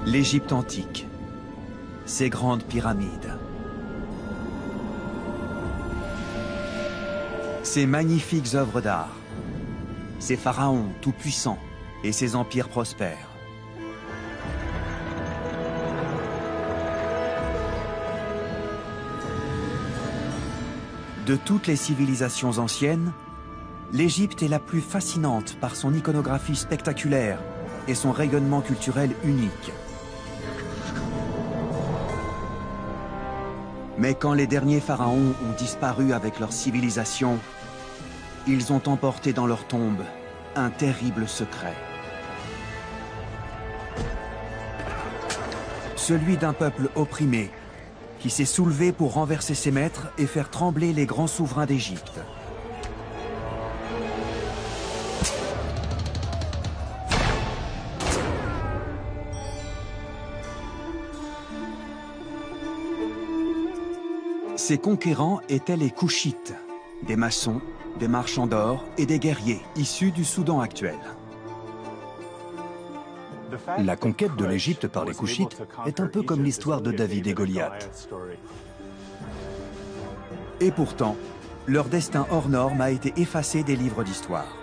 L'Égypte antique, ses grandes pyramides, ses magnifiques œuvres d'art, ses pharaons tout-puissants et ses empires prospères. De toutes les civilisations anciennes, l'Égypte est la plus fascinante par son iconographie spectaculaire et son rayonnement culturel unique. Mais quand les derniers pharaons ont disparu avec leur civilisation, ils ont emporté dans leur tombe un terrible secret. Celui d'un peuple opprimé qui s'est soulevé pour renverser ses maîtres et faire trembler les grands souverains d'Égypte. Ces conquérants étaient les Koushites, des maçons, des marchands d'or et des guerriers issus du Soudan actuel. La conquête de l'Égypte par les Koushites est un peu comme l'histoire de David et Goliath. Et pourtant, leur destin hors norme a été effacé des livres d'histoire.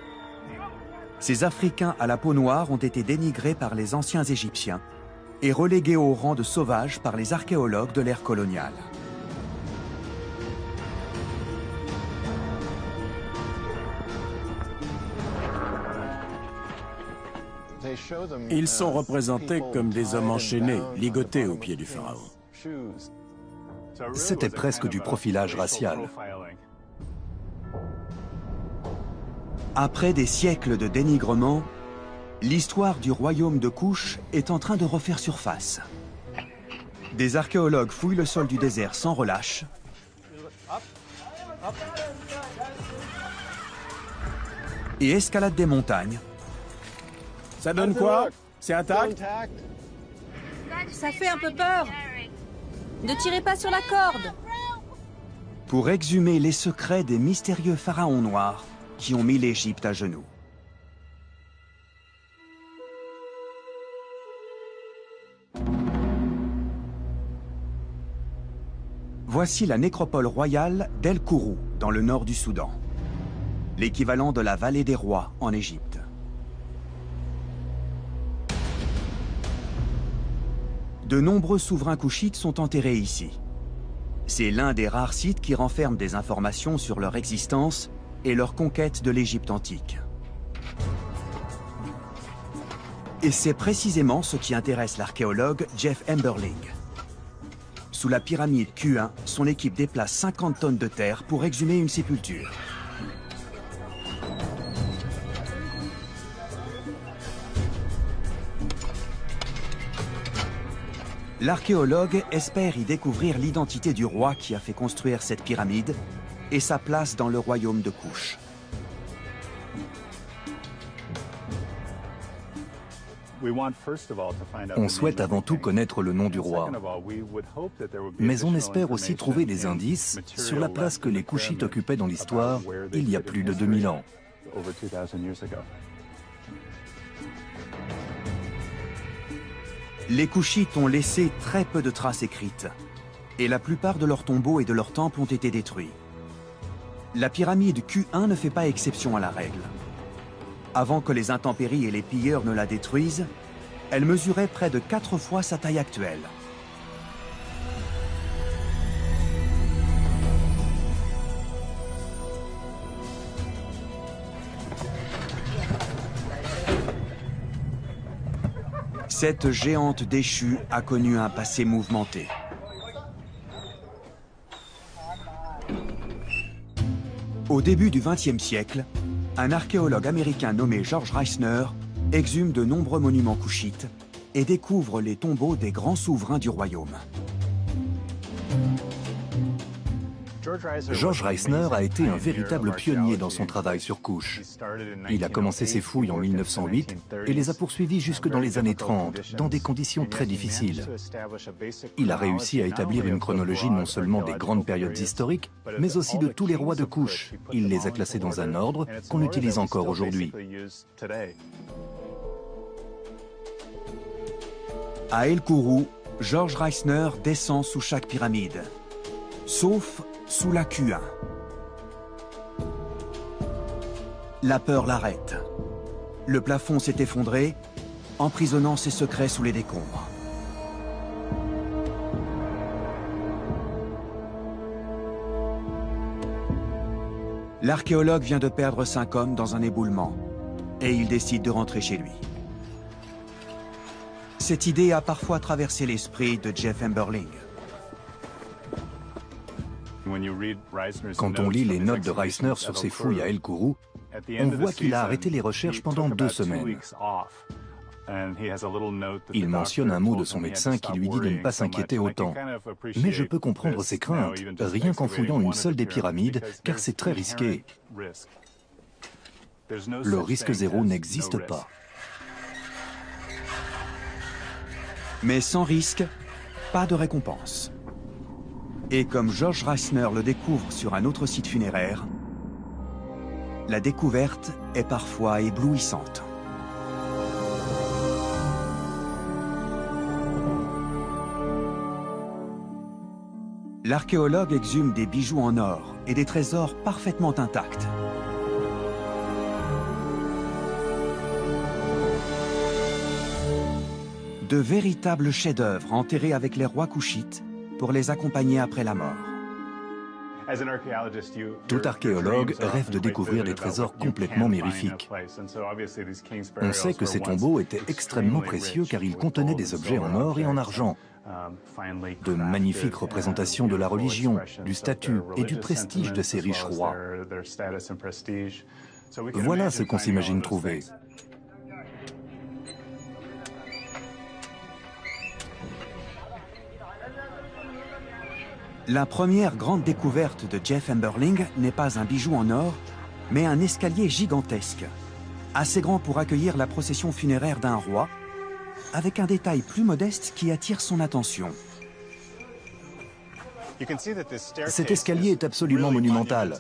Ces Africains à la peau noire ont été dénigrés par les anciens Égyptiens et relégués au rang de sauvages par les archéologues de l'ère coloniale. Ils sont représentés comme des hommes enchaînés, ligotés aux pieds du pharaon. C'était presque du profilage racial. Après des siècles de dénigrement, l'histoire du royaume de Kouch est en train de refaire surface. Des archéologues fouillent le sol du désert sans relâche. Et escaladent des montagnes. Ça donne quoi? C'est intact? Ça fait un peu peur. Ne tirez pas sur la corde. Pour exhumer les secrets des mystérieux pharaons noirs qui ont mis l'Égypte à genoux. Voici la nécropole royale d'El Kourou, dans le nord du Soudan. L'équivalent de la vallée des rois en Égypte. De nombreux souverains koushites sont enterrés ici. C'est l'un des rares sites qui renferme des informations sur leur existence et leur conquête de l'Égypte antique. Et c'est précisément ce qui intéresse l'archéologue Jeff Emberling. Sous la pyramide Q1, son équipe déplace 50 tonnes de terre pour exhumer une sépulture. L'archéologue espère y découvrir l'identité du roi qui a fait construire cette pyramide et sa place dans le royaume de Kouch. On souhaite avant tout connaître le nom du roi. Mais on espère aussi trouver des indices sur la place que les Koushites occupaient dans l'histoire il y a plus de 2000 ans. Les Koushites ont laissé très peu de traces écrites, et la plupart de leurs tombeaux et de leurs temples ont été détruits. La pyramide Q1 ne fait pas exception à la règle. Avant que les intempéries et les pilleurs ne la détruisent, elle mesurait près de 4 fois sa taille actuelle. Cette géante déchue a connu un passé mouvementé. Au début du XXe siècle, un archéologue américain nommé George Reisner exhume de nombreux monuments koushites et découvre les tombeaux des grands souverains du royaume. George Reisner a été un véritable pionnier dans son travail sur Kouch. Il a commencé ses fouilles en 1908 et les a poursuivies jusque dans les années 30, dans des conditions très difficiles. Il a réussi à établir une chronologie non seulement des grandes périodes historiques, mais aussi de tous les rois de Kouch. Il les a classés dans un ordre qu'on utilise encore aujourd'hui. À El Kourou, George Reisner descend sous chaque pyramide, sauf sous la Q1. La peur l'arrête. Le plafond s'est effondré, emprisonnant ses secrets sous les décombres. L'archéologue vient de perdre 5 hommes dans un éboulement, et il décide de rentrer chez lui. Cette idée a parfois traversé l'esprit de Jeff Emberling. Quand on lit les notes de Reisner sur ses fouilles à El Kourou, on voit qu'il a arrêté les recherches pendant 2 semaines. Il mentionne un mot de son médecin qui lui dit de ne pas s'inquiéter autant. Mais je peux comprendre ses craintes, rien qu'en fouillant une seule des pyramides, car c'est très risqué. Le risque zéro n'existe pas. Mais sans risque, pas de récompense. Et comme George Reisner le découvre sur un autre site funéraire, la découverte est parfois éblouissante. L'archéologue exhume des bijoux en or et des trésors parfaitement intacts. De véritables chefs-d'œuvre enterrés avec les rois couchites pour les accompagner après la mort. Tout archéologue rêve de découvrir des trésors complètement mirifiques. On sait que ces tombeaux étaient extrêmement précieux car ils contenaient des objets en or et en argent. De magnifiques représentations de la religion, du statut et du prestige de ces riches rois. Voilà ce qu'on s'imagine trouver. La première grande découverte de Jeff Emberling n'est pas un bijou en or, mais un escalier gigantesque, assez grand pour accueillir la procession funéraire d'un roi, avec un détail plus modeste qui attire son attention. Cet escalier est absolument monumental.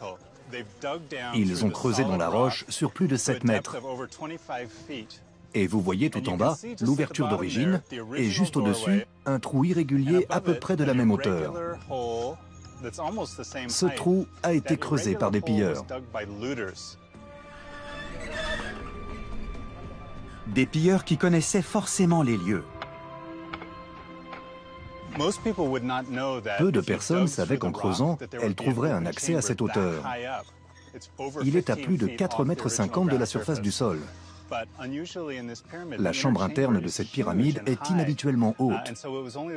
Ils ont creusé dans la roche sur plus de 7 mètres. Et vous voyez tout en bas l'ouverture d'origine et juste au-dessus, un trou irrégulier à peu près de la même hauteur. Ce trou a été creusé par des pilleurs. Des pilleurs qui connaissaient forcément les lieux. Peu de personnes savaient qu'en creusant, elles trouveraient un accès à cette hauteur. Il est à plus de 4,50 m de la surface du sol. La chambre interne de cette pyramide est inhabituellement haute.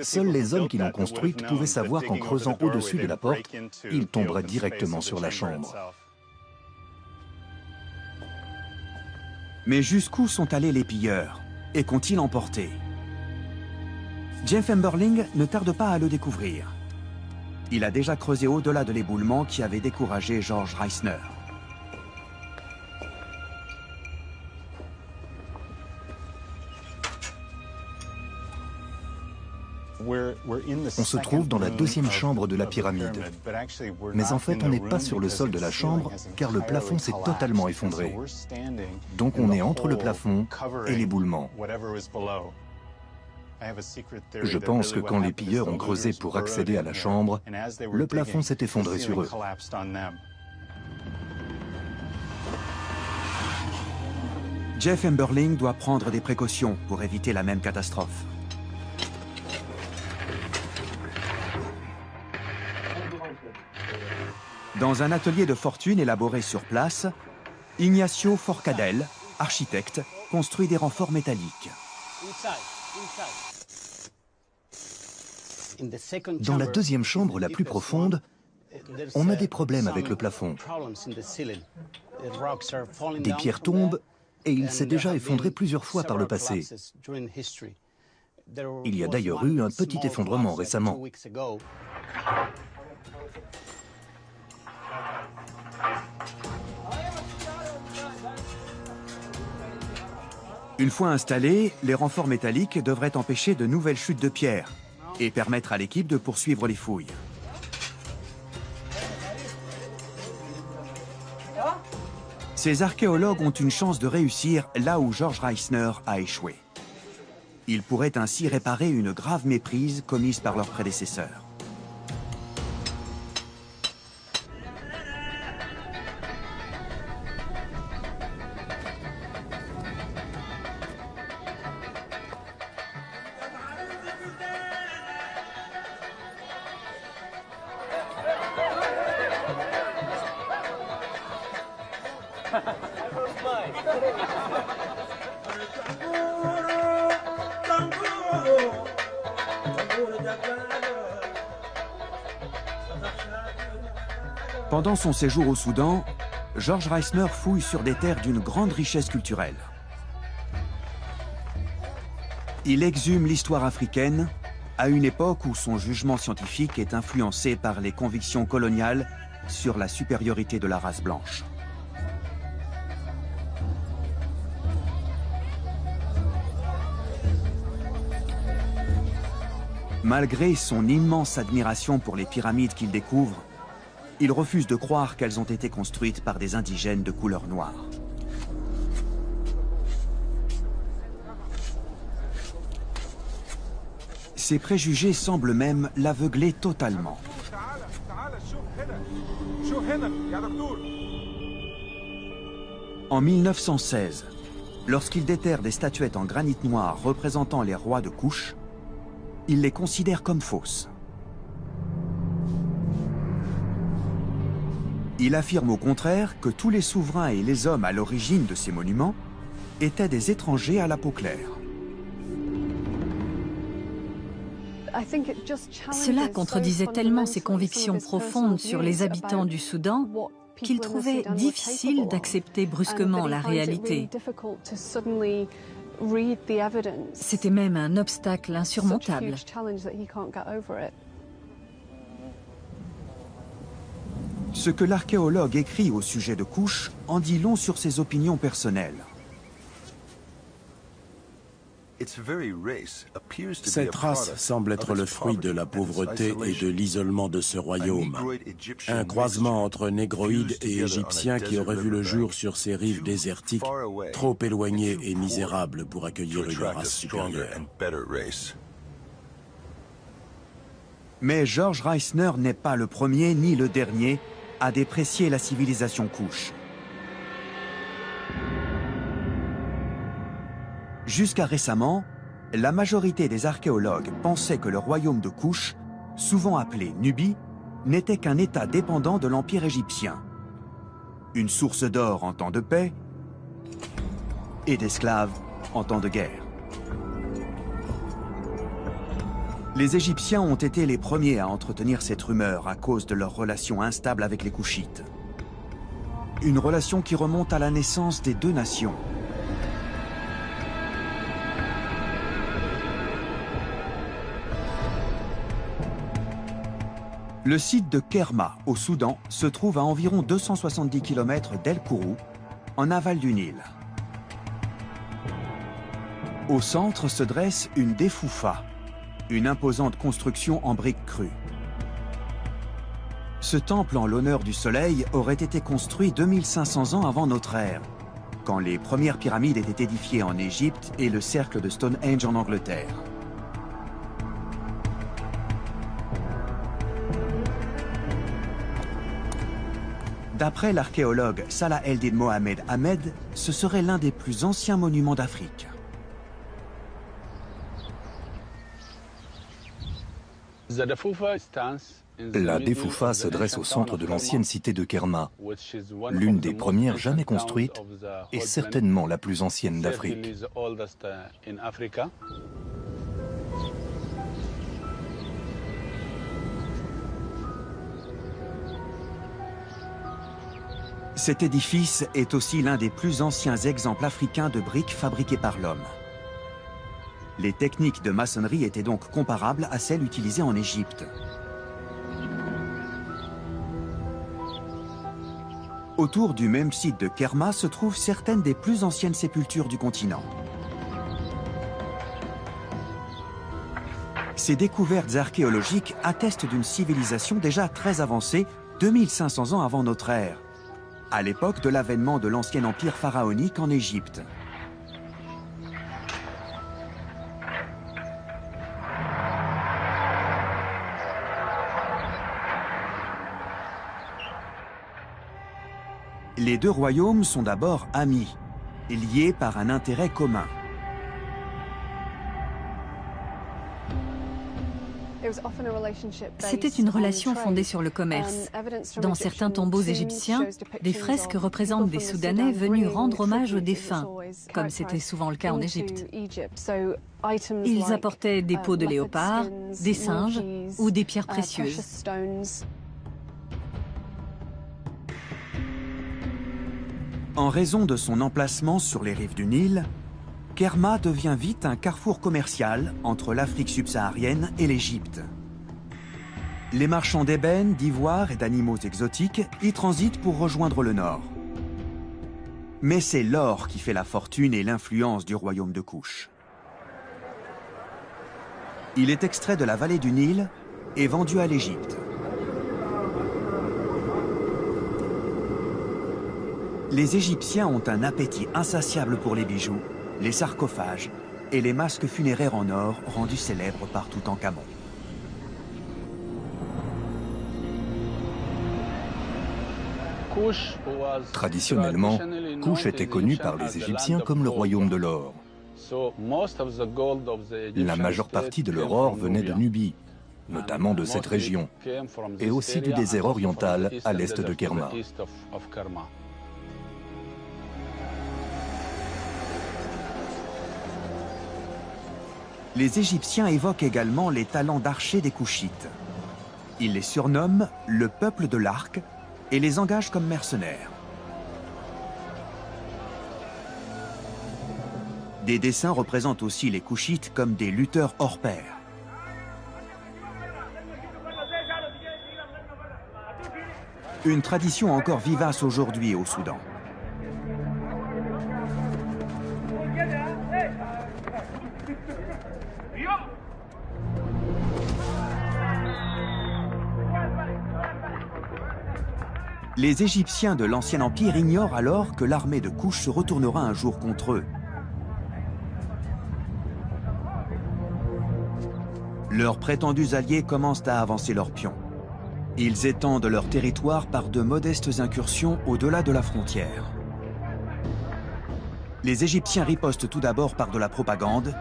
Seuls les hommes qui l'ont construite pouvaient savoir qu'en creusant au-dessus de la porte, ils tomberaient directement sur la chambre. Mais jusqu'où sont allés les pilleurs? Et qu'ont-ils emporté? Jeff Emberling ne tarde pas à le découvrir. Il a déjà creusé au-delà de l'éboulement qui avait découragé George Reisner. On se trouve dans la 2e chambre de la pyramide. Mais en fait, on n'est pas sur le sol de la chambre, car le plafond s'est totalement effondré. Donc on est entre le plafond et l'éboulement. Je pense que quand les pilleurs ont creusé pour accéder à la chambre, le plafond s'est effondré sur eux. Jeff Emberling doit prendre des précautions pour éviter la même catastrophe. Dans un atelier de fortune élaboré sur place, Ignacio Forcadell, architecte, construit des renforts métalliques. Dans la 2e chambre la plus profonde, on a des problèmes avec le plafond. Des pierres tombent et il s'est déjà effondré plusieurs fois par le passé. Il y a d'ailleurs eu un petit effondrement récemment. Une fois installés, les renforts métalliques devraient empêcher de nouvelles chutes de pierre et permettre à l'équipe de poursuivre les fouilles. Ces archéologues ont une chance de réussir là où George Reisner a échoué. Ils pourraient ainsi réparer une grave méprise commise par leurs prédécesseurs. Pendant son séjour au Soudan, George Reisner fouille sur des terres d'une grande richesse culturelle. Il exhume l'histoire africaine à une époque où son jugement scientifique est influencé par les convictions coloniales sur la supériorité de la race blanche. Malgré son immense admiration pour les pyramides qu'il découvre, il refuse de croire qu'elles ont été construites par des indigènes de couleur noire. Ses préjugés semblent même l'aveugler totalement. En 1916, lorsqu'il déterre des statuettes en granit noir représentant les rois de Couche, il les considère comme fausses. Il affirme au contraire que tous les souverains et les hommes à l'origine de ces monuments étaient des étrangers à la peau claire. Cela contredisait tellement ses convictions profondes sur les habitants du Soudan qu'il trouvait difficile d'accepter brusquement la réalité. C'était même un obstacle insurmontable. Ce que l'archéologue écrit au sujet de Couche en dit long sur ses opinions personnelles. Cette race semble être le fruit de la pauvreté et de l'isolement de ce royaume. Un croisement entre négroïdes et égyptiens qui aurait vu le jour sur ces rives désertiques, trop éloignées et misérables pour accueillir une race supérieure. Mais George Reisner n'est pas le premier ni le dernier à déprécier la civilisation Couche. Jusqu'à récemment, la majorité des archéologues pensaient que le royaume de Couche, souvent appelé Nubie, n'était qu'un État dépendant de l'Empire égyptien. Une source d'or en temps de paix et d'esclaves en temps de guerre. Les Égyptiens ont été les premiers à entretenir cette rumeur à cause de leur relation instable avec les Couchites. Une relation qui remonte à la naissance des deux nations. Le site de Kerma, au Soudan, se trouve à environ 270 km d'El Kourou, en aval du Nil. Au centre se dresse une défoufa, une imposante construction en briques crues. Ce temple en l'honneur du soleil aurait été construit 2500 ans avant notre ère, quand les premières pyramides étaient édifiées en Égypte et le cercle de Stonehenge en Angleterre. D'après l'archéologue Salah Eldin Mohamed Ahmed, ce serait l'un des plus anciens monuments d'Afrique. La défoufa se dresse au centre de l'ancienne cité de Kerma, l'une des premières jamais construites et certainement la plus ancienne d'Afrique. Cet édifice est aussi l'un des plus anciens exemples africains de briques fabriquées par l'homme. Les techniques de maçonnerie étaient donc comparables à celles utilisées en Égypte. Autour du même site de Kerma se trouvent certaines des plus anciennes sépultures du continent. Ces découvertes archéologiques attestent d'une civilisation déjà très avancée, 2500 ans avant notre ère, à l'époque de l'avènement de l'ancien empire pharaonique en Égypte. Les deux royaumes sont d'abord amis, et liés par un intérêt commun. C'était une relation fondée sur le commerce. Dans certains tombeaux égyptiens, des fresques représentent des Soudanais venus rendre hommage aux défunts, comme c'était souvent le cas en Égypte. Ils apportaient des peaux de léopard, des singes ou des pierres précieuses. En raison de son emplacement sur les rives du Nil, Kerma devient vite un carrefour commercial entre l'Afrique subsaharienne et l'Égypte. Les marchands d'ébène, d'ivoire et d'animaux exotiques y transitent pour rejoindre le nord. Mais c'est l'or qui fait la fortune et l'influence du royaume de Kouch. Il est extrait de la vallée du Nil et vendu à l'Égypte. Les Égyptiens ont un appétit insatiable pour les bijoux, les sarcophages et les masques funéraires en or rendus célèbres par Toutankhamon. Traditionnellement, Kouch était connu par les Égyptiens comme le royaume de l'or. La majeure partie de leur or venait de Nubie, notamment de cette région, et aussi du désert oriental à l'est de Kerma. Les Égyptiens évoquent également les talents d'archers des Kouchites. Ils les surnomment le peuple de l'arc et les engagent comme mercenaires. Des dessins représentent aussi les Kouchites comme des lutteurs hors pair. Une tradition encore vivace aujourd'hui au Soudan. Les Égyptiens de l'Ancien Empire ignorent alors que l'armée de Kouch se retournera un jour contre eux. Leurs prétendus alliés commencent à avancer leurs pions. Ils étendent leur territoire par de modestes incursions au-delà de la frontière. Les Égyptiens ripostent tout d'abord par de la propagande,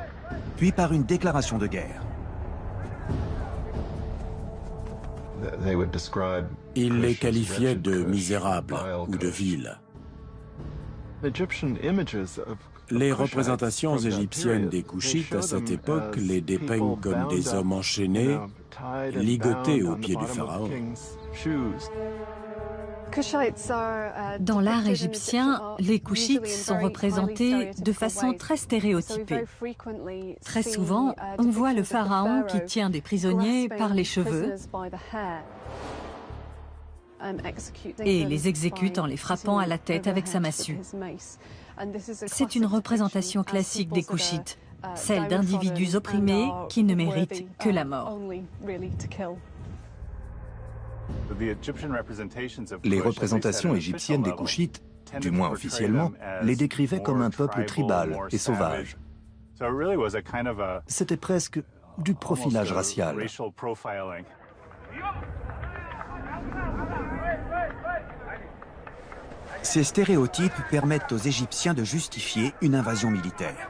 puis par une déclaration de guerre. Il les qualifiait de misérables ou de vils. Les représentations égyptiennes des Kouchites à cette époque les dépeignent comme des hommes enchaînés, ligotés aux pieds du pharaon. Dans l'art égyptien, les Kouchites sont représentés de façon très stéréotypée. Très souvent, on voit le pharaon qui tient des prisonniers par les cheveux et les exécute en les frappant à la tête avec sa massue. C'est une représentation classique des Kouchites, celle d'individus opprimés qui ne méritent que la mort. Les représentations égyptiennes des Kouchites, du moins officiellement, les décrivaient comme un peuple tribal et sauvage. C'était presque du profilage racial. Ces stéréotypes permettent aux Égyptiens de justifier une invasion militaire.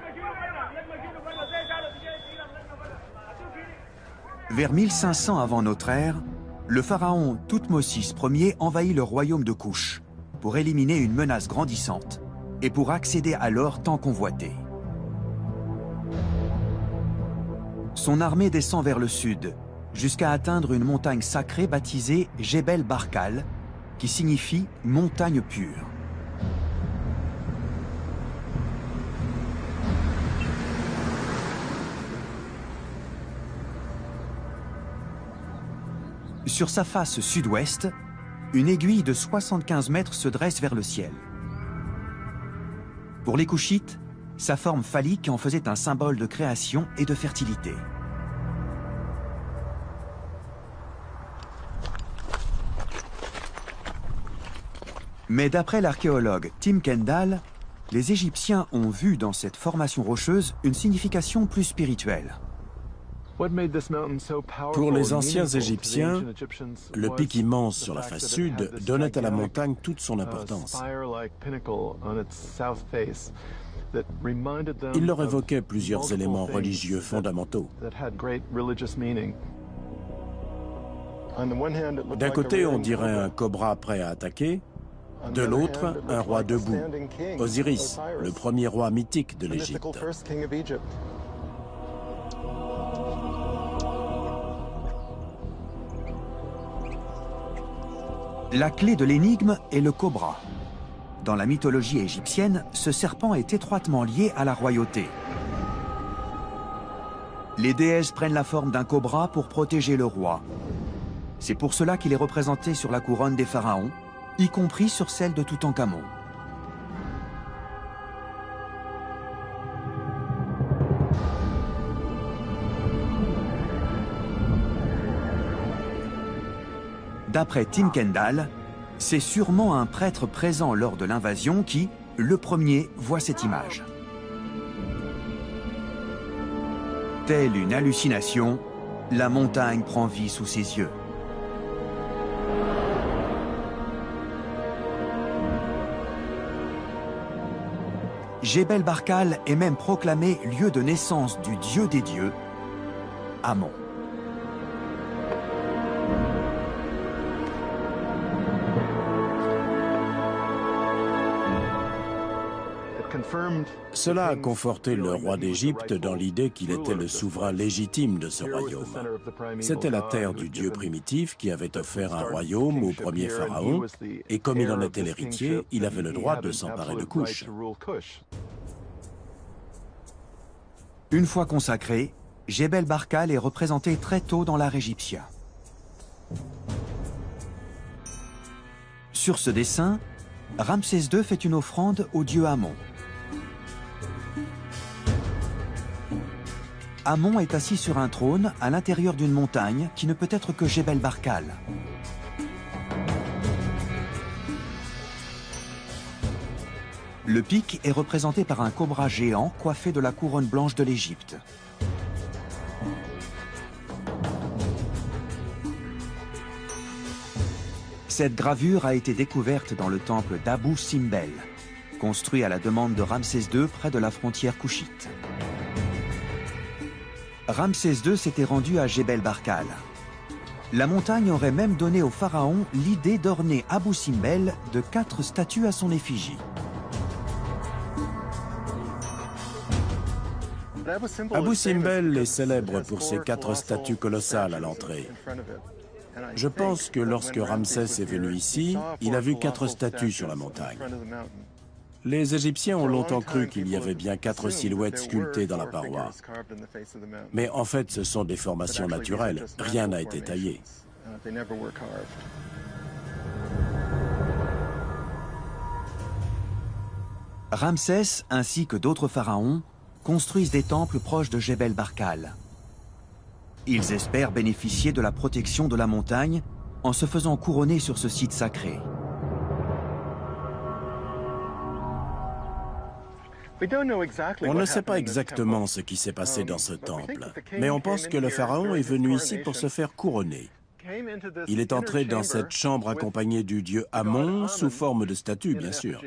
Vers 1500 avant notre ère, le pharaon Thoutmôsis Ier envahit le royaume de Kouch pour éliminer une menace grandissante et pour accéder à l'or tant convoité. Son armée descend vers le sud, jusqu'à atteindre une montagne sacrée baptisée Jebel Barkal, qui signifie « montagne pure ». Sur sa face sud-ouest, une aiguille de 75 mètres se dresse vers le ciel. Pour les Kouchites, sa forme phallique en faisait un symbole de création et de fertilité. Mais d'après l'archéologue Tim Kendall, les Égyptiens ont vu dans cette formation rocheuse une signification plus spirituelle. Pour les anciens Égyptiens, le pic immense sur la face sud donnait à la montagne toute son importance. Il leur évoquait plusieurs éléments religieux fondamentaux. D'un côté, on dirait un cobra prêt à attaquer, de l'autre, un roi debout, Osiris, le premier roi mythique de l'Égypte. La clé de l'énigme est le cobra. Dans la mythologie égyptienne, ce serpent est étroitement lié à la royauté. Les déesses prennent la forme d'un cobra pour protéger le roi. C'est pour cela qu'il est représenté sur la couronne des pharaons, y compris sur celle de Toutankhamon. D'après Tim Kendall, c'est sûrement un prêtre présent lors de l'invasion qui, le premier, voit cette image. Telle une hallucination, la montagne prend vie sous ses yeux. Jebel Barkal est même proclamé lieu de naissance du dieu des dieux, Amon. Cela a conforté le roi d'Égypte dans l'idée qu'il était le souverain légitime de ce royaume. C'était la terre du dieu primitif qui avait offert un royaume au premier pharaon, et comme il en était l'héritier, il avait le droit de s'emparer de Couche. Une fois consacré, Jebel Barkal est représenté très tôt dans l'art égyptien. Sur ce dessin, Ramsès II fait une offrande au dieu Amon. Amon est assis sur un trône à l'intérieur d'une montagne qui ne peut être que Jebel Barkal. Le pic est représenté par un cobra géant coiffé de la couronne blanche de l'Égypte. Cette gravure a été découverte dans le temple d'Abou Simbel, construit à la demande de Ramsès II près de la frontière couchite. Ramsès II s'était rendu à Jebel Barkal. La montagne aurait même donné au pharaon l'idée d'orner Abou Simbel de 4 statues à son effigie. Abou Simbel est célèbre pour ses 4 statues colossales à l'entrée. Je pense que lorsque Ramsès est venu ici, il a vu 4 statues sur la montagne. Les Égyptiens ont longtemps cru qu'il y avait bien 4 silhouettes sculptées dans la paroi. Mais en fait, ce sont des formations naturelles. Rien n'a été taillé. Ramsès, ainsi que d'autres pharaons, construisent des temples proches de Jebel Barkal. Ils espèrent bénéficier de la protection de la montagne en se faisant couronner sur ce site sacré. On ne sait pas exactement ce qui s'est passé dans ce temple, mais on pense que le pharaon est venu ici pour se faire couronner. Il est entré dans cette chambre accompagné du dieu Amon, sous forme de statue, bien sûr.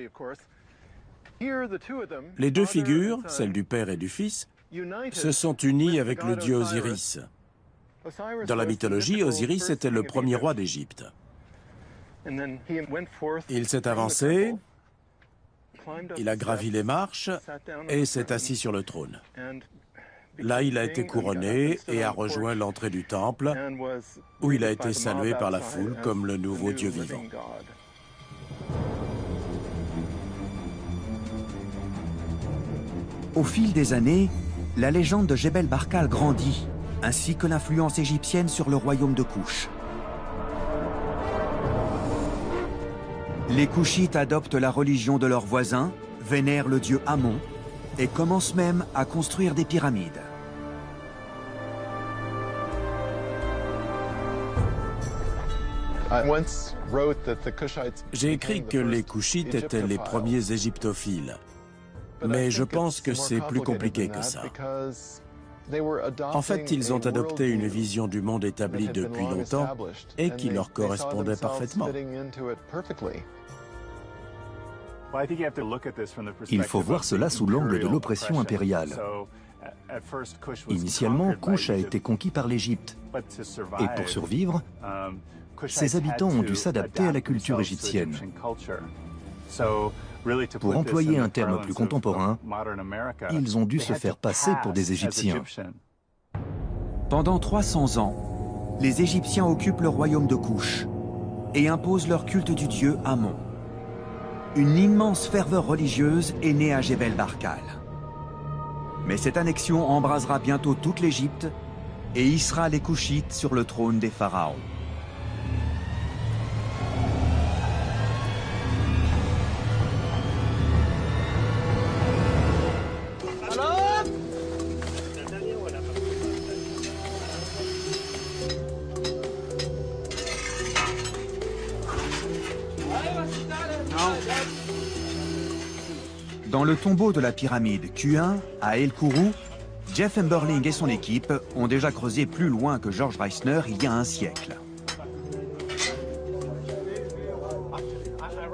Les 2 figures, celle du père et du fils, se sont unies avec le dieu Osiris. Dans la mythologie, Osiris était le premier roi d'Égypte. Il s'est avancé, il a gravi les marches et s'est assis sur le trône. Là, il a été couronné et a rejoint l'entrée du temple, où il a été salué par la foule comme le nouveau Dieu vivant. Au fil des années, la légende de Jebel Barkal grandit, ainsi que l'influence égyptienne sur le royaume de Couche. Les Couchites adoptent la religion de leurs voisins, vénèrent le dieu Amon et commencent même à construire des pyramides. J'ai écrit que les Couchites étaient les premiers égyptophiles, mais je pense que c'est plus compliqué que ça. En fait, ils ont adopté une vision du monde établie depuis longtemps et qui leur correspondait parfaitement. Il faut voir cela sous l'angle de l'oppression impériale. Initialement, Kouch a été conquis par l'Égypte. Et pour survivre, ses habitants ont dû s'adapter à la culture égyptienne. Pour employer un terme plus contemporain, ils ont dû se faire passer pour des Égyptiens. Pendant 300 ans, les Égyptiens occupent le royaume de Kouch et imposent leur culte du dieu Amon. Une immense ferveur religieuse est née à Jebel Barkal. Mais cette annexion embrasera bientôt toute l'Égypte et hissera les Kouchites sur le trône des pharaons. Dans le tombeau de la pyramide Q1 à El Kourou, Jeff Emberling et son équipe ont déjà creusé plus loin que George Reisner il y a un siècle.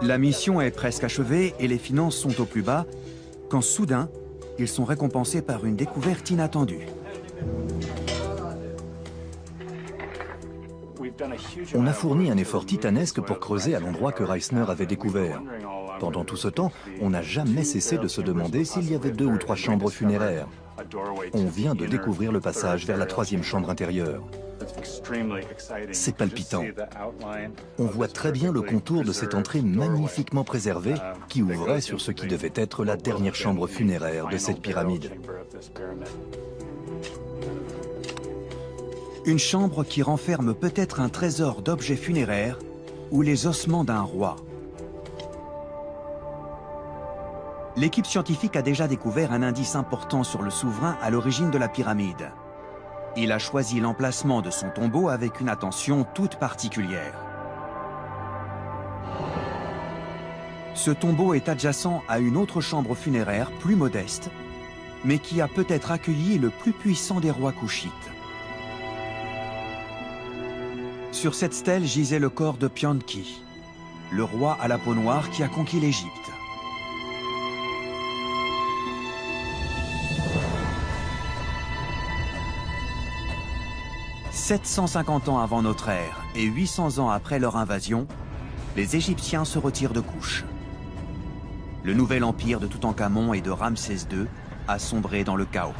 La mission est presque achevée et les finances sont au plus bas, quand soudain, ils sont récompensés par une découverte inattendue. On a fourni un effort titanesque pour creuser à l'endroit que Reisner avait découvert. Pendant tout ce temps, on n'a jamais cessé de se demander s'il y avait 2 ou 3 chambres funéraires. On vient de découvrir le passage vers la 3e chambre intérieure. C'est palpitant. On voit très bien le contour de cette entrée magnifiquement préservée qui ouvrait sur ce qui devait être la dernière chambre funéraire de cette pyramide. Une chambre qui renferme peut-être un trésor d'objets funéraires ou les ossements d'un roi. L'équipe scientifique a déjà découvert un indice important sur le souverain à l'origine de la pyramide. Il a choisi l'emplacement de son tombeau avec une attention toute particulière. Ce tombeau est adjacent à une autre chambre funéraire plus modeste, mais qui a peut-être accueilli le plus puissant des rois kouchites. Sur cette stèle gisait le corps de Pianki, le roi à la peau noire qui a conquis l'Égypte. « 750 ans avant notre ère et 800 ans après leur invasion, les Égyptiens se retirent de Kouch. Le nouvel empire de Toutankhamon et de Ramsès II a sombré dans le chaos.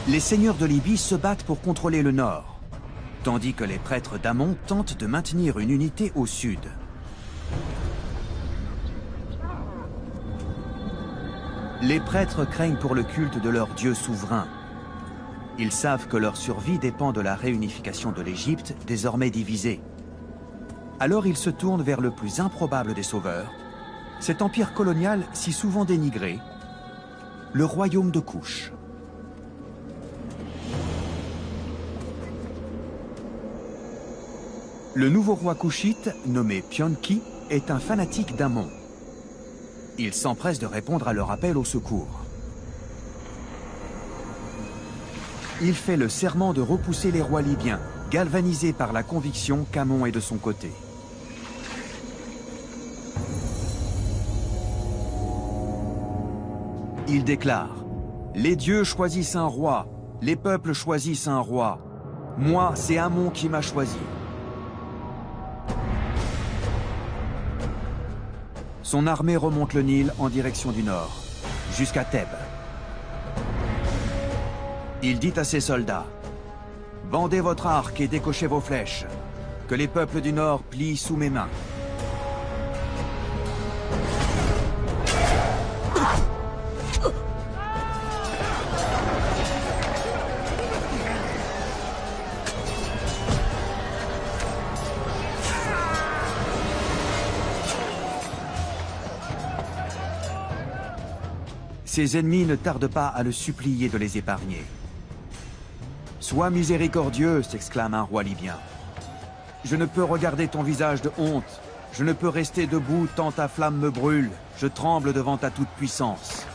Les seigneurs de Libye se battent pour contrôler le nord, tandis que les prêtres d'Amon tentent de maintenir une unité au sud. Les prêtres craignent pour le culte de leur dieu souverain. Ils savent que leur survie dépend de la réunification de l'Égypte, désormais divisée. Alors ils se tournent vers le plus improbable des sauveurs, cet empire colonial si souvent dénigré, le royaume de Kouch. Le nouveau roi kouchite, nommé Pianki, est un fanatique d'Amon. Il s'empresse de répondre à leur appel au secours. Il fait le serment de repousser les rois libyens, galvanisé par la conviction qu'Amon est de son côté. Il déclare « Les dieux choisissent un roi, les peuples choisissent un roi. Moi, c'est Amon qui m'a choisi. » Son armée remonte le Nil en direction du nord, jusqu'à Thèbes. Il dit à ses soldats, « Bandez votre arc et décochez vos flèches, que les peuples du nord plient sous mes mains. » Ses ennemis ne tardent pas à le supplier de les épargner. « Sois miséricordieux !» s'exclame un roi libyen. « Je ne peux regarder ton visage de honte Je ne peux rester debout tant ta flamme me brûle. Je tremble devant ta toute-puissance.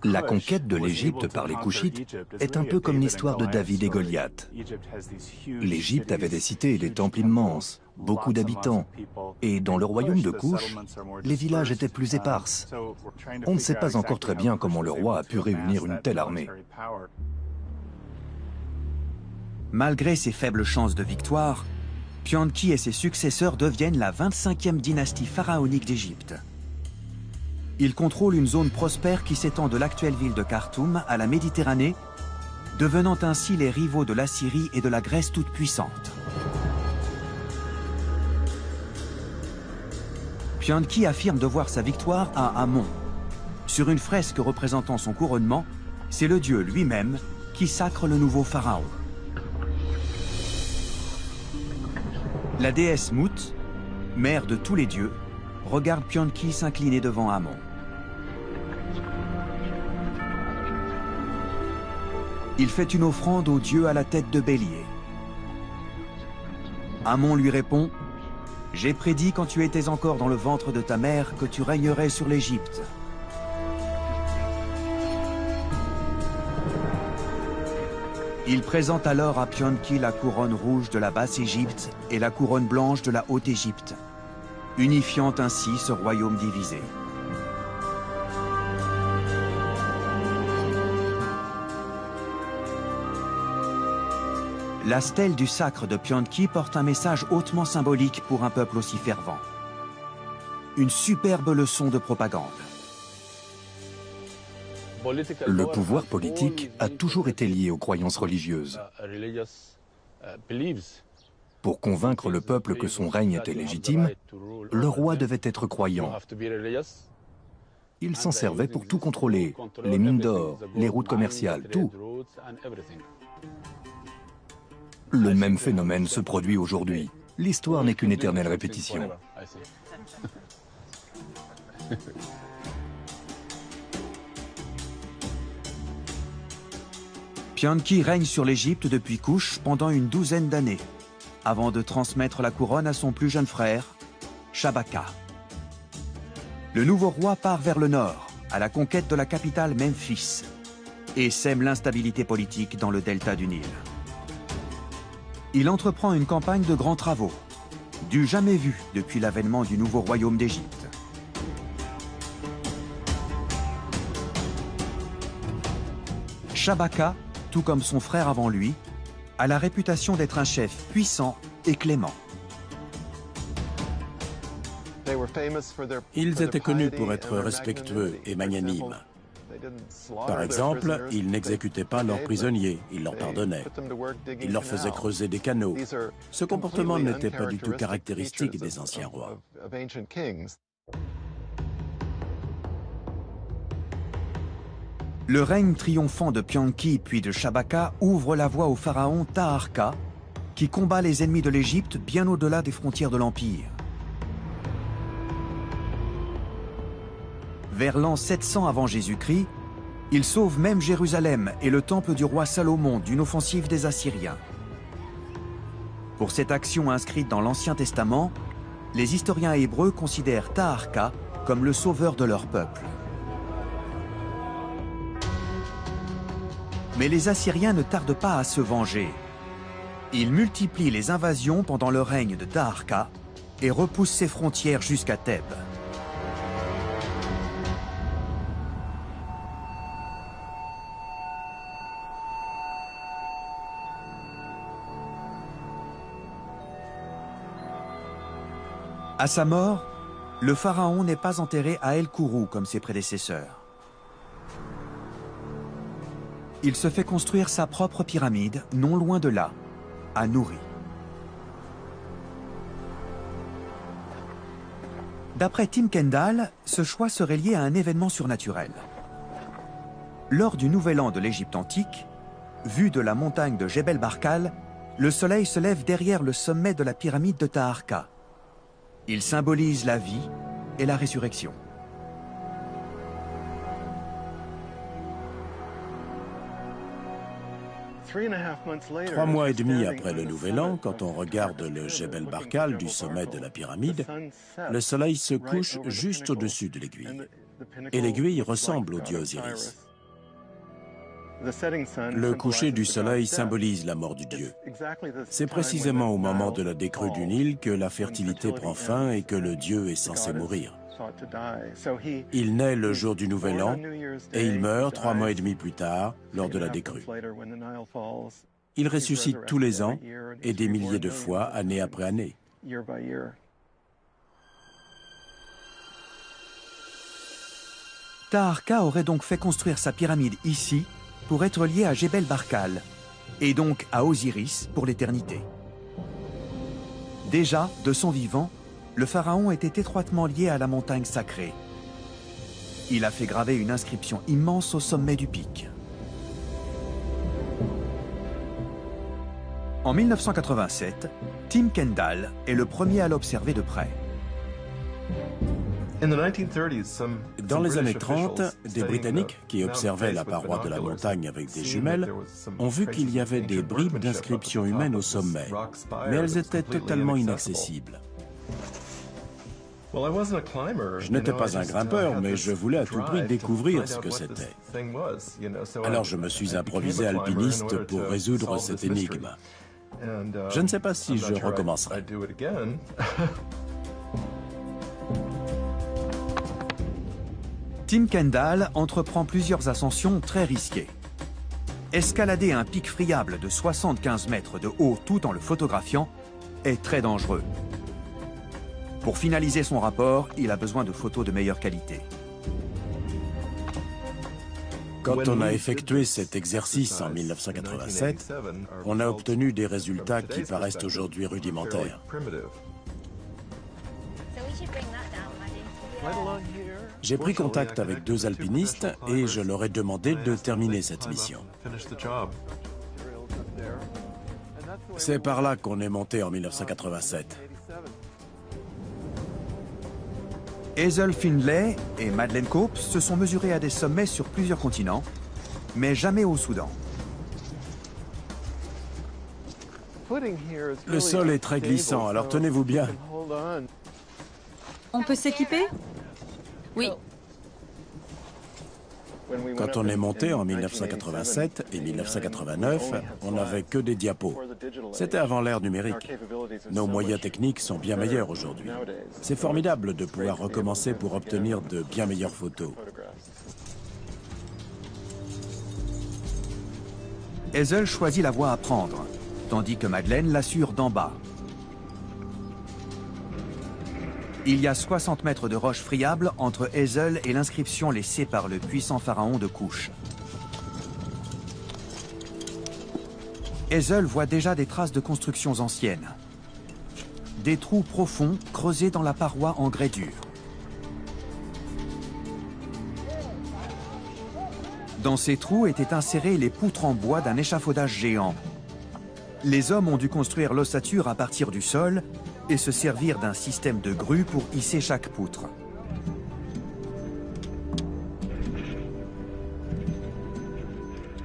La conquête de l'Égypte par les Couchites est un peu comme l'histoire de David et Goliath. L'Égypte avait des cités et des temples immenses, beaucoup d'habitants, et dans le royaume de Couche, les villages étaient plus éparses. On ne sait pas encore très bien comment le roi a pu réunir une telle armée. Malgré ses faibles chances de victoire, Pianki et ses successeurs deviennent la 25e dynastie pharaonique d'Égypte. Ils contrôlent une zone prospère qui s'étend de l'actuelle ville de Khartoum à la Méditerranée, devenant ainsi les rivaux de l'Assyrie et de la Grèce toute-puissante. Pianki affirme devoir sa victoire à Amon. Sur une fresque représentant son couronnement, c'est le dieu lui-même qui sacre le nouveau pharaon. La déesse Mout, mère de tous les dieux, regarde Pianki s'incliner devant Amon. Il fait une offrande au dieu à la tête de bélier. Amon lui répond « J'ai prédit quand tu étais encore dans le ventre de ta mère que tu régnerais sur l'Égypte. » Il présente alors à Pianki la couronne rouge de la Basse-Égypte et la couronne blanche de la Haute-Égypte, unifiant ainsi ce royaume divisé. La stèle du sacre de Pianki porte un message hautement symbolique pour un peuple aussi fervent. Une superbe leçon de propagande. Le pouvoir politique a toujours été lié aux croyances religieuses. Pour convaincre le peuple que son règne était légitime, le roi devait être croyant. Il s'en servait pour tout contrôler, les mines d'or, les routes commerciales, tout. Le même phénomène se produit aujourd'hui. L'histoire n'est qu'une éternelle répétition. Pianki règne sur l'Égypte depuis Couche pendant une douzaine d'années, avant de transmettre la couronne à son plus jeune frère, Shabaka. Le nouveau roi part vers le nord, à la conquête de la capitale Memphis, et sème l'instabilité politique dans le delta du Nil. Il entreprend une campagne de grands travaux, du jamais vu depuis l'avènement du nouveau royaume d'Égypte. Shabaka, tout comme son frère avant lui, a la réputation d'être un chef puissant et clément. Ils étaient connus pour être respectueux et magnanimes. Par exemple, ils n'exécutaient pas leurs prisonniers, ils leur pardonnaient. Ils leur faisaient creuser des canaux. Ce comportement n'était pas du tout caractéristique des anciens rois. Le règne triomphant de Pianki puis de Shabaka ouvre la voie au pharaon Taharqa, qui combat les ennemis de l'Égypte bien au-delà des frontières de l'Empire. Vers l'an 700 avant Jésus-Christ, il sauve même Jérusalem et le temple du roi Salomon d'une offensive des Assyriens. Pour cette action inscrite dans l'Ancien Testament, les historiens hébreux considèrent Taharqa comme le sauveur de leur peuple. Mais les Assyriens ne tardent pas à se venger. Ils multiplient les invasions pendant le règne de Taharqa et repoussent ses frontières jusqu'à Thèbes. À sa mort, le pharaon n'est pas enterré à El Kourou comme ses prédécesseurs. Il se fait construire sa propre pyramide, non loin de là, à Nouri. D'après Tim Kendall, ce choix serait lié à un événement surnaturel. Lors du Nouvel An de l'Égypte antique, vu de la montagne de Jebel Barkal, le soleil se lève derrière le sommet de la pyramide de Taharqa. Il symbolise la vie et la résurrection. Trois mois et demi après le Nouvel An, quand on regarde le Jebel Barkal du sommet de la pyramide, le soleil se couche juste au-dessus de l'aiguille. Et l'aiguille ressemble au dieu Osiris. Le coucher du soleil symbolise la mort du dieu. C'est précisément au moment de la décrue du Nil que la fertilité prend fin et que le dieu est censé mourir. Il naît le jour du Nouvel An et il meurt 3 mois et demi plus tard, lors de la décrue. Il ressuscite tous les ans et des milliers de fois, année après année. Taharqa aurait donc fait construire sa pyramide ici pour être lié à Jebel Barkal, et donc à Osiris pour l'éternité. Déjà, de son vivant, le pharaon était étroitement lié à la montagne sacrée. Il a fait graver une inscription immense au sommet du pic. En 1987, Tim Kendall est le premier à l'observer de près. Dans les années 30, des Britanniques qui observaient la paroi de la montagne avec des jumelles ont vu qu'il y avait des bribes d'inscriptions humaines au sommet, mais elles étaient totalement inaccessibles. Je n'étais pas un grimpeur, mais je voulais à tout prix découvrir ce que c'était. Alors je me suis improvisé alpiniste pour résoudre cette énigme. Je ne sais pas si je recommencerai. Tim Kendall entreprend plusieurs ascensions très risquées. Escalader un pic friable de 75 mètres de haut tout en le photographiant est très dangereux. Pour finaliser son rapport, il a besoin de photos de meilleure qualité. Quand on a effectué cet exercice en 1987, on a obtenu des résultats qui paraissent aujourd'hui rudimentaires. J'ai pris contact avec 2 alpinistes et je leur ai demandé de terminer cette mission. C'est par là qu'on est monté en 1987. Hazel Findlay et Madeleine Cope se sont mesurés à des sommets sur plusieurs continents, mais jamais au Soudan. Le sol est très glissant, alors tenez-vous bien. On peut s'équiper? Oui. Quand on est monté en 1987 et 1989, on n'avait que des diapos. C'était avant l'ère numérique. Nos moyens techniques sont bien meilleurs aujourd'hui. C'est formidable de pouvoir recommencer pour obtenir de bien meilleures photos. Hazel choisit la voie à prendre, tandis que Madeleine l'assure d'en bas. Il y a 60 mètres de roche friable entre Hazel et l'inscription laissée par le puissant pharaon de Kouch. Hazel voit déjà des traces de constructions anciennes. Des trous profonds creusés dans la paroi en grès dur. Dans ces trous étaient insérées les poutres en bois d'un échafaudage géant. Les hommes ont dû construire l'ossature à partir du sol et se servir d'un système de grue pour hisser chaque poutre.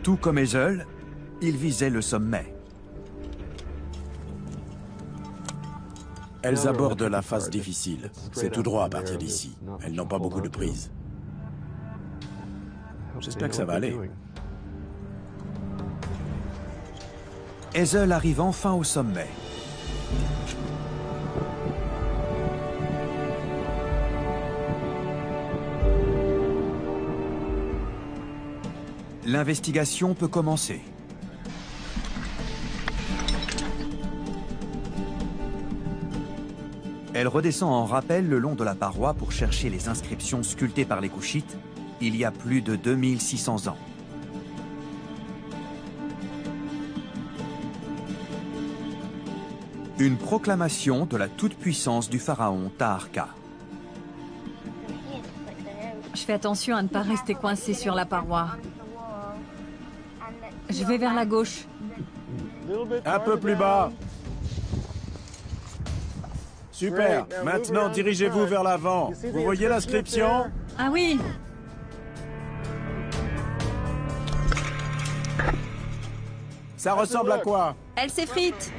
Tout comme Hazel, ils visaient le sommet. Elles abordent la phase difficile. C'est tout droit à partir d'ici. Elles n'ont pas beaucoup de prise. J'espère que ça va aller. Hazel arrive enfin au sommet. L'investigation peut commencer. Elle redescend en rappel le long de la paroi pour chercher les inscriptions sculptées par les Kouchites il y a plus de 2600 ans. Une proclamation de la toute-puissance du pharaon Taharqa. Je fais attention à ne pas rester coincé sur la paroi. Je vais vers la gauche. Un peu plus bas. Super. Maintenant, dirigez-vous vers l'avant. Vous voyez l'inscription? Ah oui. Ça ressemble à quoi? Elle s'effrite.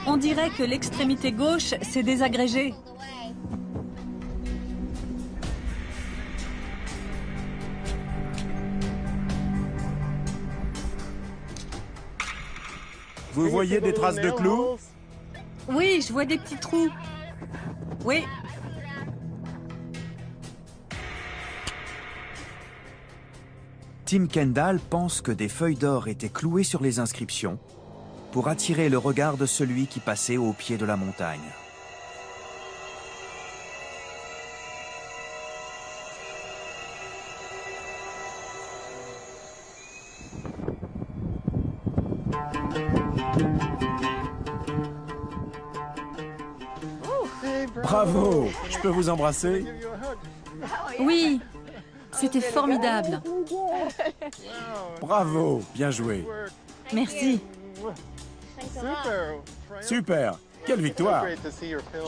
On dirait que l'extrémité gauche s'est désagrégée. Vous voyez des traces de clous? Oui, je vois des petits trous. Oui. Tim Kendall pense que des feuilles d'or étaient clouées sur les inscriptions pour attirer le regard de celui qui passait au pied de la montagne. Bravo! Je peux vous embrasser? Oui. C'était formidable. Bravo! Bien joué. Merci. Super! Quelle victoire!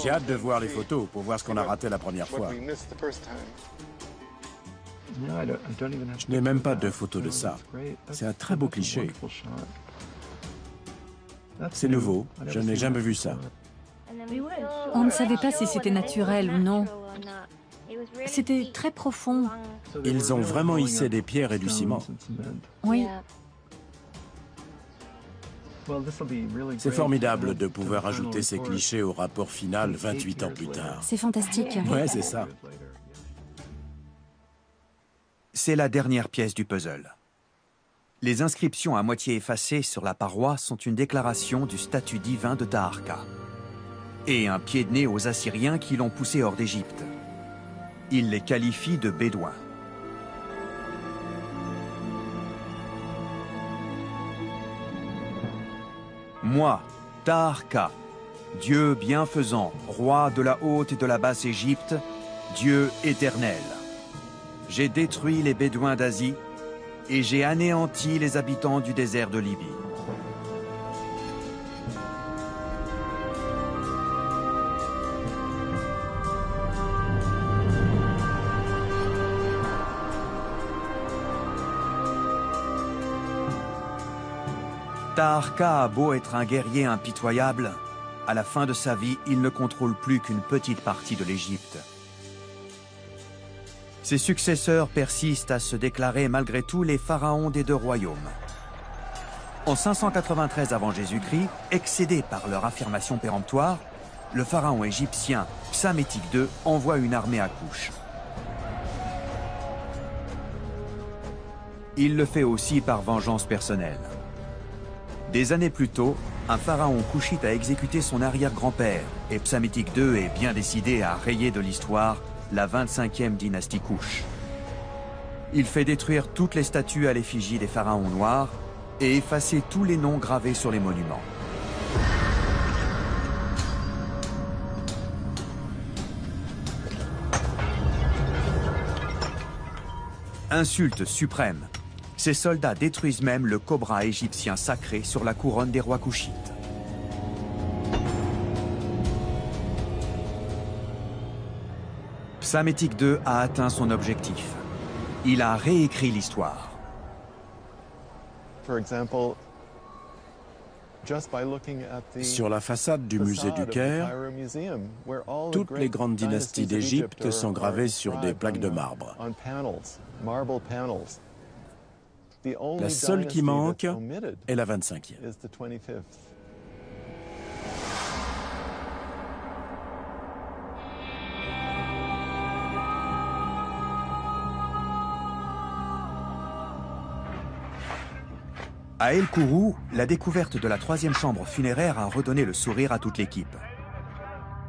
J'ai hâte de voir les photos pour voir ce qu'on a raté la première fois. Je n'ai même pas de photos de ça. C'est un très beau cliché. C'est nouveau. Je n'ai jamais vu ça. On ne savait pas si c'était naturel ou non. C'était très profond. Ils ont vraiment hissé des pierres et du ciment. Oui. C'est formidable de pouvoir ajouter ces clichés au rapport final 28 ans plus tard. C'est fantastique. Ouais, c'est ça. C'est la dernière pièce du puzzle. Les inscriptions à moitié effacées sur la paroi sont une déclaration du statut divin de Taharqa et un pied de nez aux Assyriens qui l'ont poussé hors d'Égypte. Il les qualifie de bédouins. Moi, Taharqa, Dieu bienfaisant, roi de la haute et de la basse Égypte, Dieu éternel. J'ai détruit les Bédouins d'Asie et j'ai anéanti les habitants du désert de Libye. Taharqa a beau être un guerrier impitoyable, à la fin de sa vie, il ne contrôle plus qu'une petite partie de l'Égypte. Ses successeurs persistent à se déclarer malgré tout les pharaons des deux royaumes. En 593 avant Jésus-Christ, excédé par leur affirmation péremptoire, le pharaon égyptien Psamétique II envoie une armée à Couche. Il le fait aussi par vengeance personnelle. Des années plus tôt, un pharaon couchite a exécuté son arrière-grand-père et Psamétique II est bien décidé à rayer de l'histoire la 25e dynastie Couche. Il fait détruire toutes les statues à l'effigie des pharaons noirs et effacer tous les noms gravés sur les monuments. Insulte suprême. Ces soldats détruisent même le cobra égyptien sacré sur la couronne des rois couchites. Psamétique II a atteint son objectif. Il a réécrit l'histoire. Sur la façade du musée du Caire, toutes les grandes dynasties d'Égypte sont gravées sur des plaques de marbre. La seule qui manque est la 25e. À El Kourou, la découverte de la troisième chambre funéraire a redonné le sourire à toute l'équipe.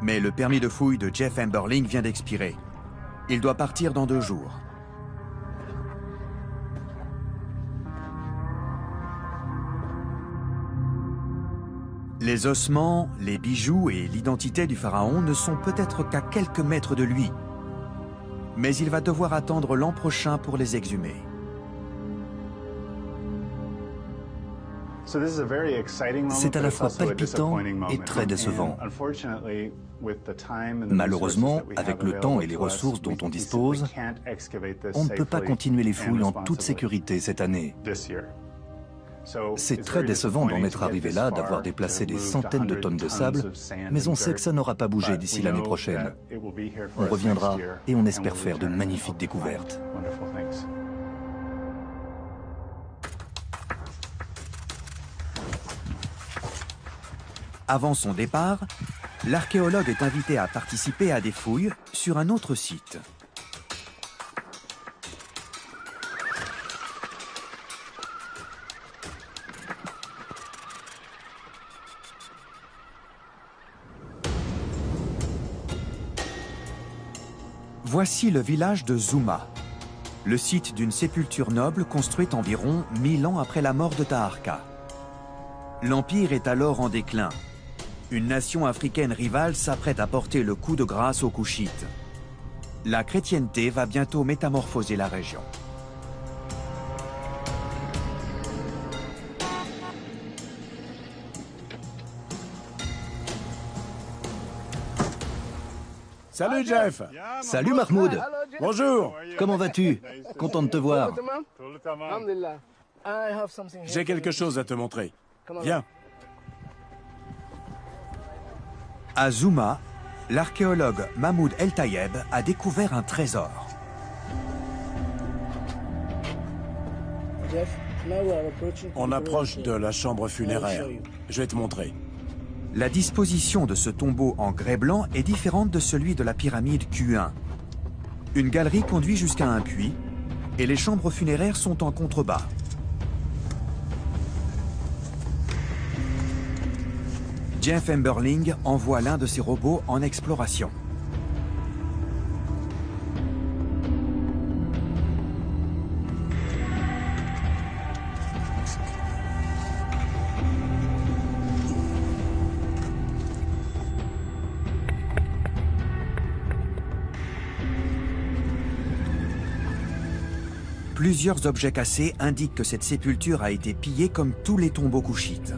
Mais le permis de fouille de Jeff Amberling vient d'expirer. Il doit partir dans 2 jours. Les ossements, les bijoux et l'identité du pharaon ne sont peut-être qu'à quelques mètres de lui. Mais il va devoir attendre l'an prochain pour les exhumer. C'est à la fois palpitant et très décevant. Malheureusement, avec le temps et les ressources dont on dispose, on ne peut pas continuer les fouilles en toute sécurité cette année. C'est très décevant d'en être arrivé là, d'avoir déplacé des centaines de tonnes de sable, mais on sait que ça n'aura pas bougé d'ici l'année prochaine. On reviendra et on espère faire de magnifiques découvertes. Avant son départ, l'archéologue est invité à participer à des fouilles sur un autre site. Voici le village de Zuma, le site d'une sépulture noble construite environ 1000 ans après la mort de Taharqa. L'empire est alors en déclin. Une nation africaine rivale s'apprête à porter le coup de grâce aux Koushites. La chrétienté va bientôt métamorphoser la région. Salut Jeff. Salut Mahmoud. Bonjour. Comment vas-tu? Content de te voir. J'ai quelque chose à te montrer. Viens. À Zuma, l'archéologue Mahmoud El Tayeb a découvert un trésor. On approche de la chambre funéraire. Je vais te montrer. La disposition de ce tombeau en grès blanc est différente de celui de la pyramide Q1. Une galerie conduit jusqu'à un puits et les chambres funéraires sont en contrebas. Jeff Emberling envoie l'un de ses robots en exploration. Plusieurs objets cassés indiquent que cette sépulture a été pillée comme tous les tombeaux koushites.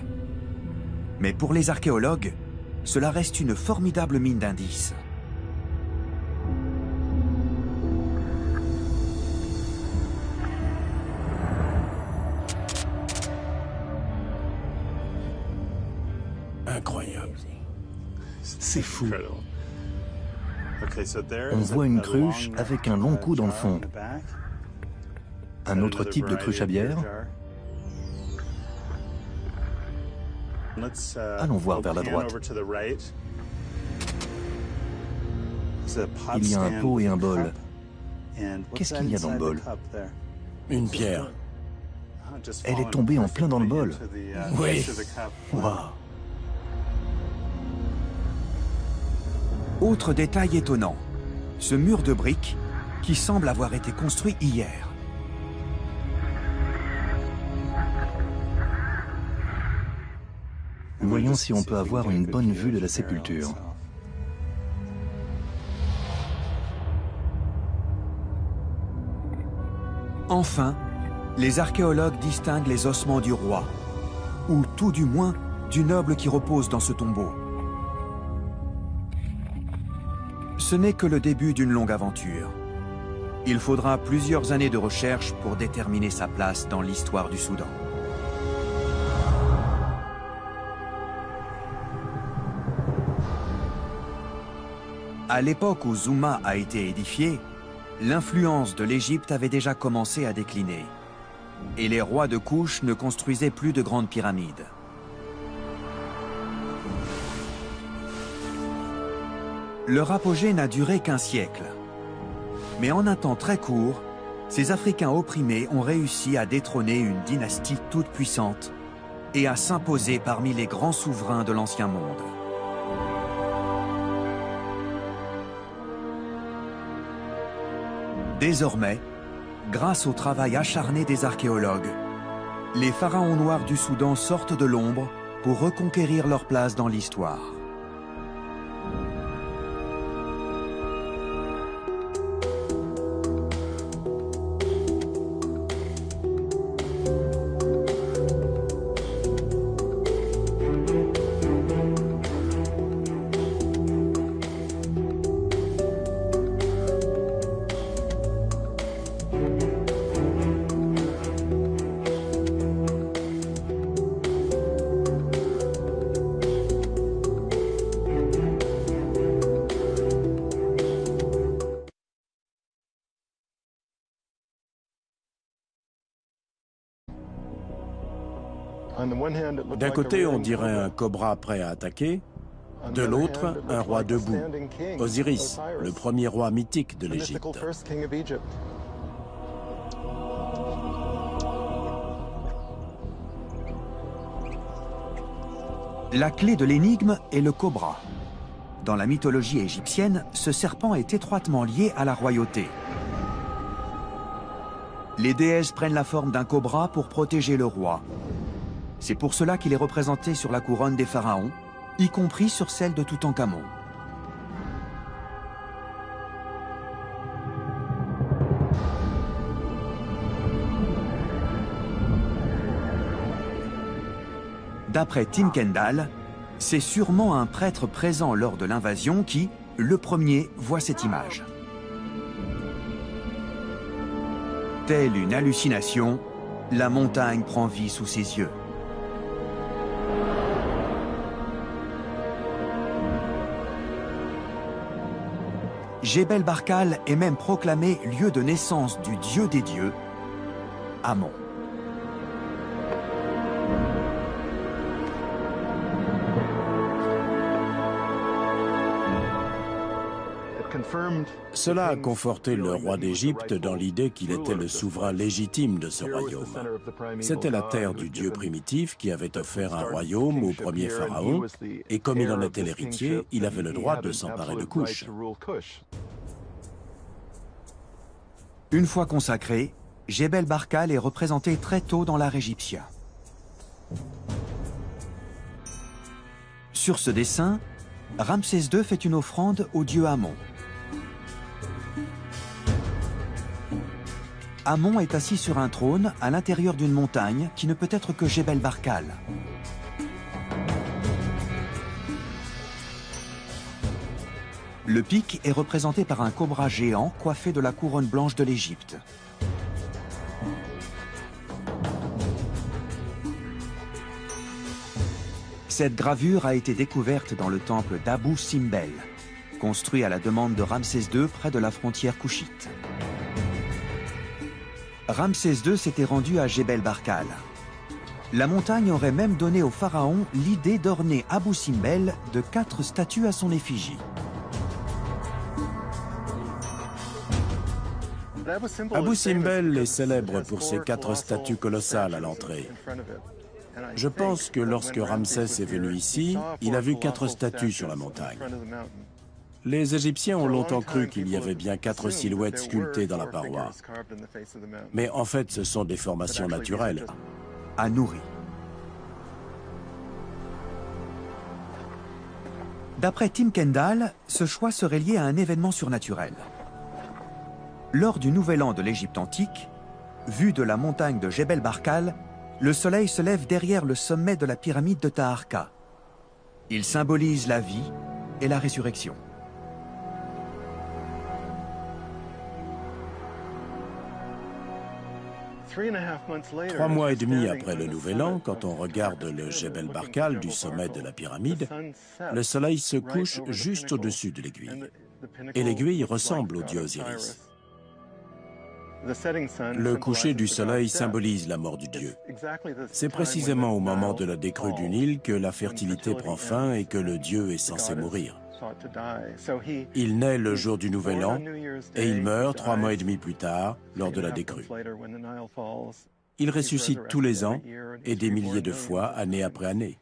Mais pour les archéologues, cela reste une formidable mine d'indices. Incroyable. C'est fou. On voit une cruche avec un long cou dans le fond. Un autre type de cruche à bière. Allons voir vers la droite. Il y a un pot et un bol. Qu'est-ce qu'il y a dans le bol? Une pierre. Elle est tombée en plein dans le bol. Oui. Waouh. Autre détail étonnant, ce mur de briques qui semble avoir été construit hier. Voyons si on peut avoir une bonne vue de la sépulture. Enfin, les archéologues distinguent les ossements du roi, ou tout du moins du noble qui repose dans ce tombeau. Ce n'est que le début d'une longue aventure. Il faudra plusieurs années de recherche pour déterminer sa place dans l'histoire du Soudan. À l'époque où Zuma a été édifié, l'influence de l'Égypte avait déjà commencé à décliner. Et les rois de Kouch ne construisaient plus de grandes pyramides. Leur apogée n'a duré qu'un siècle. Mais en un temps très court, ces Africains opprimés ont réussi à détrôner une dynastie toute puissante et à s'imposer parmi les grands souverains de l'Ancien Monde. Désormais, grâce au travail acharné des archéologues, les pharaons noirs du Soudan sortent de l'ombre pour reconquérir leur place dans l'histoire. D'un côté, on dirait un cobra prêt à attaquer, de l'autre, un roi debout, Osiris, le premier roi mythique de l'Égypte. La clé de l'énigme est le cobra. Dans la mythologie égyptienne, ce serpent est étroitement lié à la royauté. Les déesses prennent la forme d'un cobra pour protéger le roi. C'est pour cela qu'il est représenté sur la couronne des pharaons, y compris sur celle de Toutankhamon. D'après Tim Kendall, c'est sûrement un prêtre présent lors de l'invasion qui, le premier, voit cette image. Telle une hallucination, la montagne prend vie sous ses yeux. Jebel Barkal est même proclamé lieu de naissance du dieu des dieux, Amon. Cela a conforté le roi d'Égypte dans l'idée qu'il était le souverain légitime de ce royaume. C'était la terre du dieu primitif qui avait offert un royaume au premier pharaon, et comme il en était l'héritier, il avait le droit de s'emparer de Couche. Une fois consacré, Jebel Barkal est représenté très tôt dans l'art égyptien. Sur ce dessin, Ramsès II fait une offrande au dieu Amon. Amon est assis sur un trône à l'intérieur d'une montagne qui ne peut être que Jebel Barkal. Le pic est représenté par un cobra géant coiffé de la couronne blanche de l'Égypte. Cette gravure a été découverte dans le temple d'Abou Simbel, construit à la demande de Ramsès II près de la frontière couchite. Ramsès II s'était rendu à Jebel Barkal. La montagne aurait même donné au pharaon l'idée d'orner Abou Simbel de 4 statues à son effigie. Abou Simbel est célèbre pour ses 4 statues colossales à l'entrée. Je pense que lorsque Ramsès est venu ici, il a vu 4 statues sur la montagne. Les Égyptiens ont longtemps cru qu'il y avait bien 4 silhouettes sculptées dans la paroi. Mais en fait, ce sont des formations naturelles. À Nouri. D'après Tim Kendall, ce choix serait lié à un événement surnaturel. Lors du Nouvel An de l'Égypte antique, vu de la montagne de Jebel Barkal, le soleil se lève derrière le sommet de la pyramide de Taharqa. Il symbolise la vie et la résurrection. Trois mois et demi après le Nouvel An, quand on regarde le Jebel Barkal du sommet de la pyramide, le soleil se couche juste au-dessus de l'aiguille. Et l'aiguille ressemble au dieu Osiris. Le coucher du soleil symbolise la mort du dieu. C'est précisément au moment de la décrue du Nil que la fertilité prend fin et que le dieu est censé mourir. Il naît le jour du Nouvel An et il meurt 3 mois et demi plus tard, lors de la décrue. Il ressuscite tous les ans et des milliers de fois, année après année.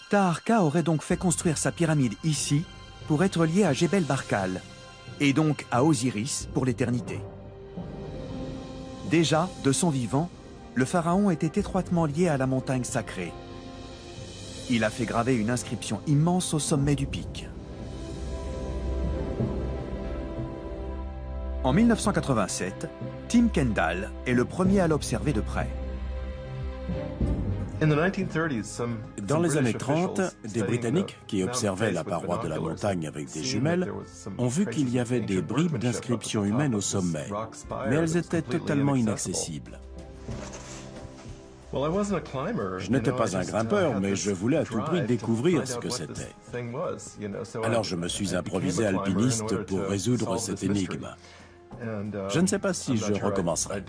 Taharqa aurait donc fait construire sa pyramide ici pour être lié à Jebel Barkal et donc à Osiris pour l'éternité. Déjà, de son vivant, le pharaon était étroitement lié à la montagne sacrée. Il a fait graver une inscription immense au sommet du pic. En 1987, Tim Kendall est le premier à l'observer de près. Dans les années 30, des Britanniques qui observaient la paroi de la montagne avec des jumelles ont vu qu'il y avait des bribes d'inscriptions humaines au sommet, mais elles étaient totalement inaccessibles. Je n'étais pas un grimpeur, mais je voulais à tout prix découvrir ce que c'était. Alors je me suis improvisé alpiniste pour résoudre cette énigme. Je ne sais pas si je recommencerai.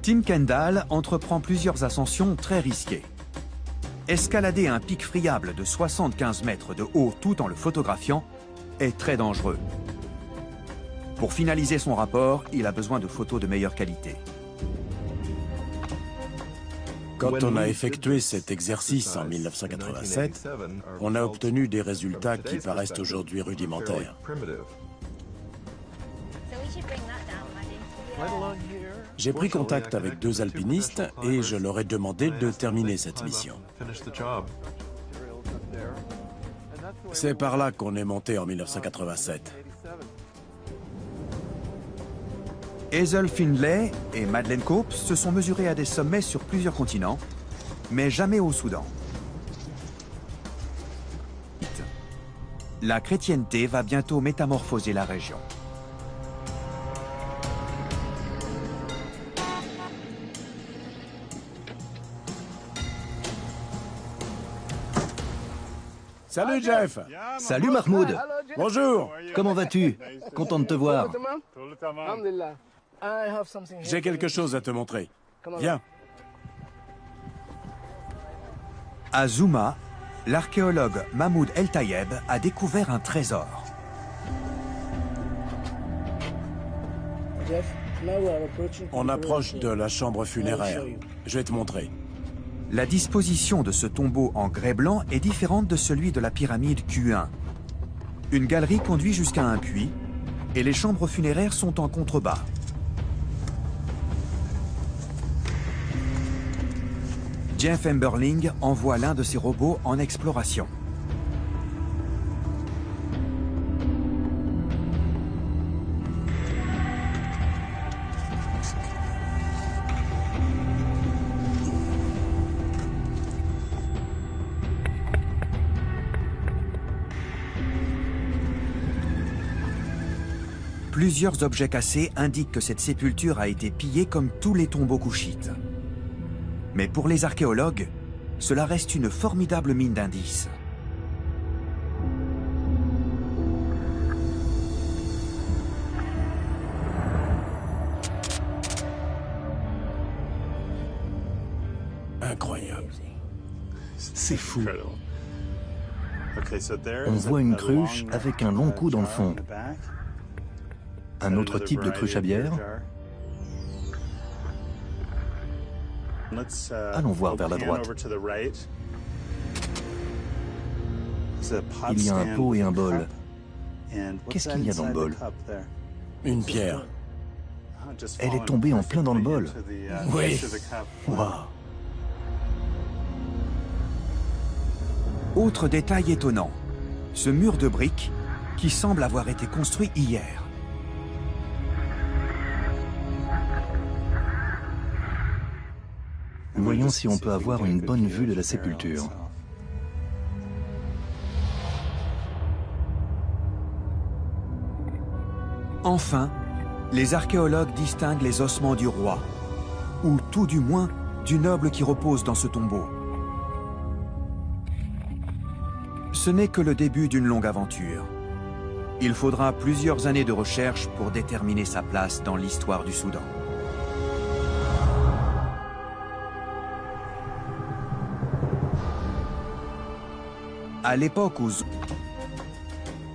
Tim Kendall entreprend plusieurs ascensions très risquées. Escalader un pic friable de 75 mètres de haut tout en le photographiant est très dangereux. Pour finaliser son rapport, il a besoin de photos de meilleure qualité. Quand on a effectué cet exercice en 1987, on a obtenu des résultats qui paraissent aujourd'hui rudimentaires. J'ai pris contact avec 2 alpinistes et je leur ai demandé de terminer cette mission. C'est par là qu'on est monté en 1987. Hazel Findlay et Madeleine Cope se sont mesurés à des sommets sur plusieurs continents, mais jamais au Soudan. La chrétienté va bientôt métamorphoser la région. Salut Jeff! Salut Mahmoud. Bonjour! Comment vas-tu? Content de te voir. J'ai quelque chose à te montrer. Viens. À Zouma, l'archéologue Mahmoud El Tayeb a découvert un trésor. On approche de la chambre funéraire. Je vais te montrer. La disposition de ce tombeau en grès blanc est différente de celui de la pyramide Q1. Une galerie conduit jusqu'à un puits et les chambres funéraires sont en contrebas. Jeff Emberling envoie l'un de ses robots en exploration. Plusieurs objets cassés indiquent que cette sépulture a été pillée comme tous les tombeaux couchites. Mais pour les archéologues, cela reste une formidable mine d'indices. Incroyable. C'est fou. On voit une cruche avec un long cou dans le fond. Un autre type de cruche à bière. Allons voir vers la droite. Il y a un pot et un bol. Qu'est-ce qu'il y a dans le bol? Une pierre. Elle est tombée en plein dans le bol. Oui. Waouh. Autre détail étonnant, ce mur de briques qui semble avoir été construit hier. Voyons si on peut avoir une bonne vue de la sépulture. Enfin, les archéologues distinguent les ossements du roi, ou tout du moins du noble qui repose dans ce tombeau. Ce n'est que le début d'une longue aventure. Il faudra plusieurs années de recherche pour déterminer sa place dans l'histoire du Soudan. À l'époque où...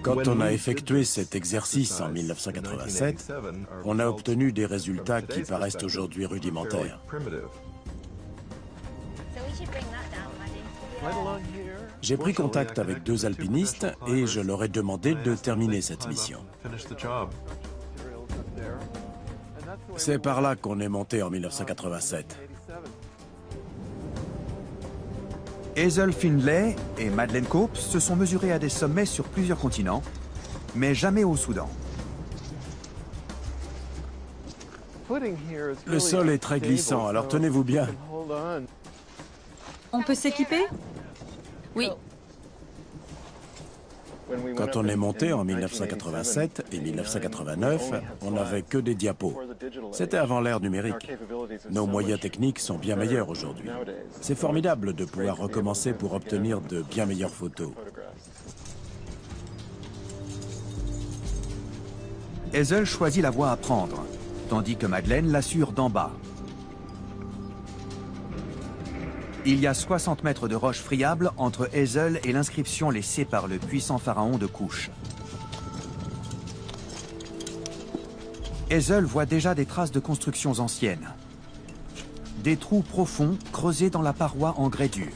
Quand on a effectué cet exercice en 1987, on a obtenu des résultats qui paraissent aujourd'hui rudimentaires. J'ai pris contact avec 2 alpinistes et je leur ai demandé de terminer cette mission. C'est par là qu'on est monté en 1987. Hazel Findlay et Madeleine Cope se sont mesurés à des sommets sur plusieurs continents, mais jamais au Soudan. Le sol est très glissant, alors tenez-vous bien. On peut s'équiper? Oui. Quand on est monté en 1987 et 1989, on n'avait que des diapos. C'était avant l'ère numérique. Nos moyens techniques sont bien meilleurs aujourd'hui. C'est formidable de pouvoir recommencer pour obtenir de bien meilleures photos. Hazel choisit la voie à prendre, tandis que Madeleine l'assure d'en bas. Il y a 60 mètres de roche friable entre Hazel et l'inscription laissée par le puissant pharaon de Kouch. Hazel voit déjà des traces de constructions anciennes. Des trous profonds creusés dans la paroi en grès dur.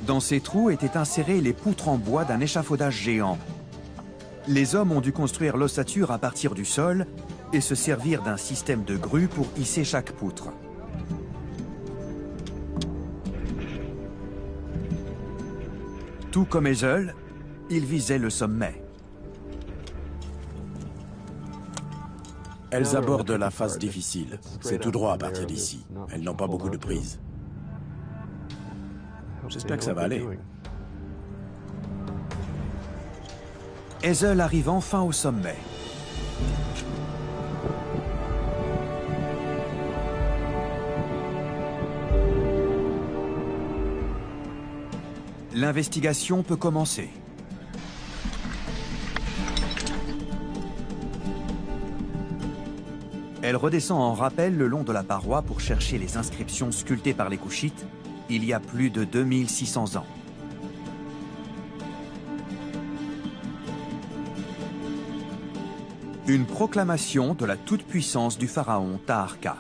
Dans ces trous étaient insérées les poutres en bois d'un échafaudage géant. Les hommes ont dû construire l'ossature à partir du sol et se servir d'un système de grues pour hisser chaque poutre. Tout comme Hazel, ils visaient le sommet. Elles abordent la phase difficile. C'est tout droit à partir d'ici. Elles n'ont pas beaucoup de prise. J'espère que ça va aller. Hazel arrive enfin au sommet. L'investigation peut commencer. Elle redescend en rappel le long de la paroi pour chercher les inscriptions sculptées par les Kouchites il y a plus de 2600 ans. Une proclamation de la toute-puissance du pharaon Taharqa.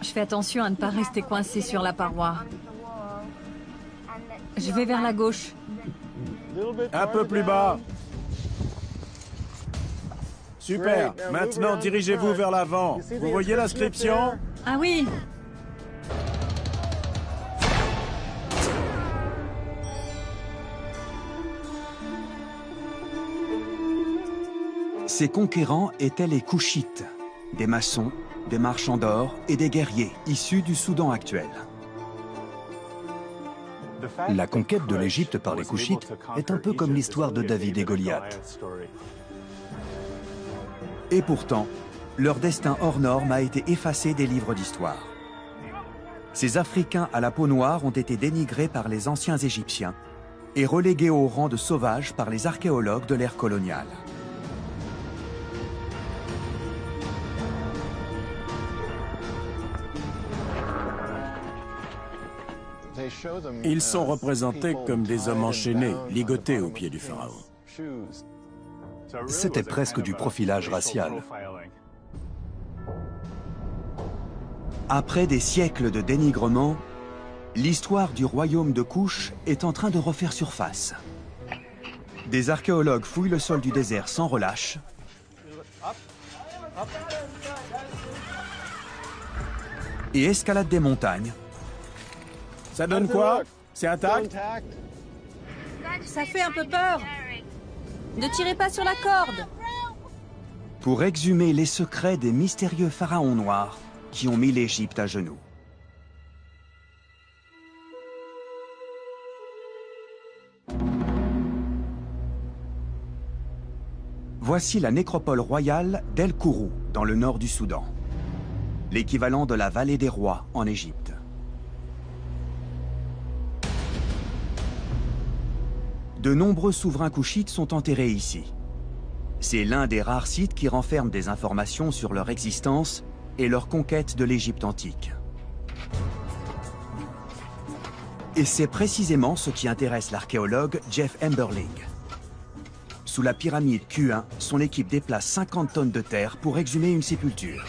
Je fais attention à ne pas rester coincé sur la paroi. Je vais vers la gauche. Un peu plus bas. Super. Maintenant, dirigez-vous vers l'avant. Vous voyez l'inscription? Ah oui! Ces conquérants étaient les Kouchites, des maçons, des marchands d'or et des guerriers issus du Soudan actuel. La conquête de l'Égypte par les Kouchites est un peu comme l'histoire de David et Goliath. Et pourtant, leur destin hors norme a été effacé des livres d'histoire. Ces Africains à la peau noire ont été dénigrés par les anciens Égyptiens et relégués au rang de sauvages par les archéologues de l'ère coloniale. Ils sont représentés comme des hommes enchaînés, ligotés aux pieds du pharaon. C'était presque du profilage racial. Après des siècles de dénigrement, l'histoire du royaume de Kouch est en train de refaire surface. Des archéologues fouillent le sol du désert sans relâche. Et escaladent des montagnes. Ça donne quoi? C'est intact? Ça fait un peu peur. Ne tirez pas sur la corde. Pour exhumer les secrets des mystérieux pharaons noirs qui ont mis l'Égypte à genoux. Voici la nécropole royale d'El Kourou, dans le nord du Soudan. L'équivalent de la vallée des rois en Égypte. De nombreux souverains kouchites sont enterrés ici. C'est l'un des rares sites qui renferment des informations sur leur existence et leur conquête de l'Égypte antique. Et c'est précisément ce qui intéresse l'archéologue Jeff Emberling. Sous la pyramide Q1, son équipe déplace 50 tonnes de terre pour exhumer une sépulture.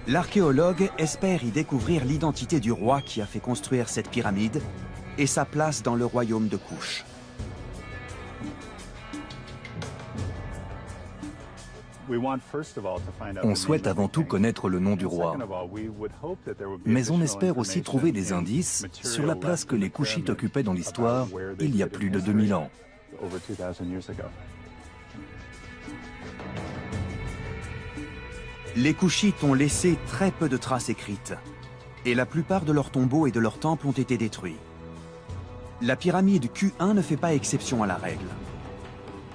L'archéologue espère y découvrir l'identité du roi qui a fait construire cette pyramide et sa place dans le royaume de Kouch. On souhaite avant tout connaître le nom du roi. Mais on espère aussi trouver des indices sur la place que les Kouchites occupaient dans l'histoire il y a plus de 2000 ans. Les Kouchites ont laissé très peu de traces écrites, et la plupart de leurs tombeaux et de leurs temples ont été détruits. La pyramide Q1 ne fait pas exception à la règle.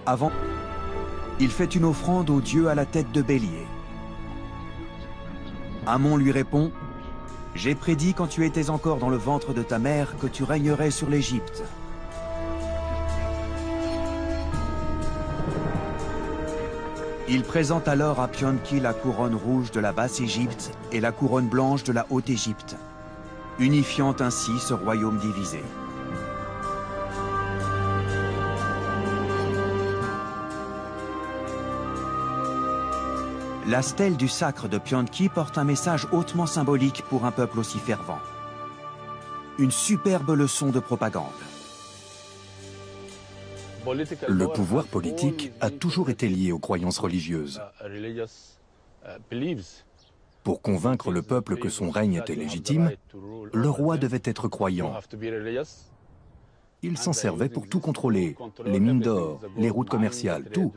Avant, il fait une offrande au dieu à la tête de bélier. Amon lui répond: j'ai prédit quand tu étais encore dans le ventre de ta mère que tu régnerais sur l'Égypte. Il présente alors à Pion-Ki la couronne rouge de la Basse-Égypte et la couronne blanche de la Haute-Égypte, unifiant ainsi ce royaume divisé. La stèle du sacre de Pion-Ki porte un message hautement symbolique pour un peuple aussi fervent. Une superbe leçon de propagande. Le pouvoir politique a toujours été lié aux croyances religieuses. Pour convaincre le peuple que son règne était légitime, le roi devait être croyant. Il s'en servait pour tout contrôler, les mines d'or, les routes commerciales, tout.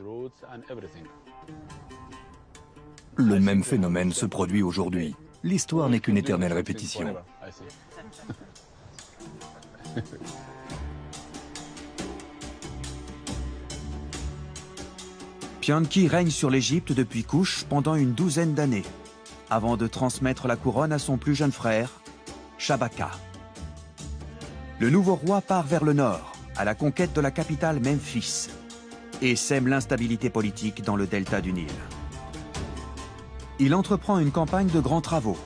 Le même phénomène se produit aujourd'hui. L'histoire n'est qu'une éternelle répétition. Pion-Ki règne sur l'Égypte depuis Couch pendant une douzaine d'années, avant de transmettre la couronne à son plus jeune frère, Shabaka. Le nouveau roi part vers le nord, à la conquête de la capitale Memphis, et sème l'instabilité politique dans le delta du Nil. Il entreprend une campagne de grands travaux,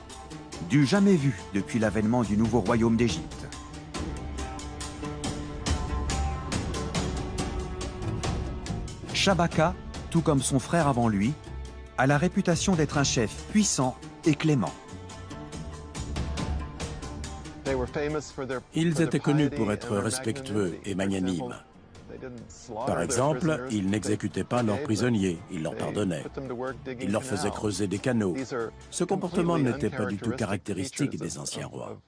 du jamais vu depuis l'avènement du nouveau royaume d'Égypte. Shabaka, tout comme son frère avant lui, a la réputation d'être un chef puissant et clément. Ils étaient connus pour être respectueux et magnanimes. Par exemple, ils n'exécutaient pas leurs prisonniers, ils leur pardonnaient. Ils leur faisaient creuser des canaux. Ce comportement n'était pas du tout caractéristique des anciens rois.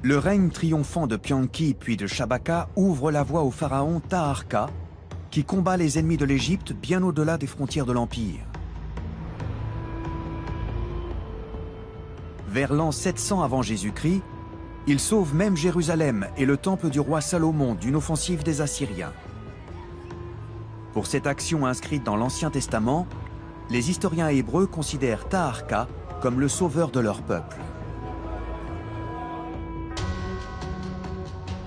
Le règne triomphant de Pion-Ki puis de Shabaka ouvre la voie au pharaon Taharqa, qui combat les ennemis de l'Égypte bien au-delà des frontières de l'Empire. Vers l'an 700 avant Jésus-Christ, il sauve même Jérusalem et le temple du roi Salomon d'une offensive des Assyriens. Pour cette action inscrite dans l'Ancien Testament, les historiens hébreux considèrent Taharqa comme le sauveur de leur peuple.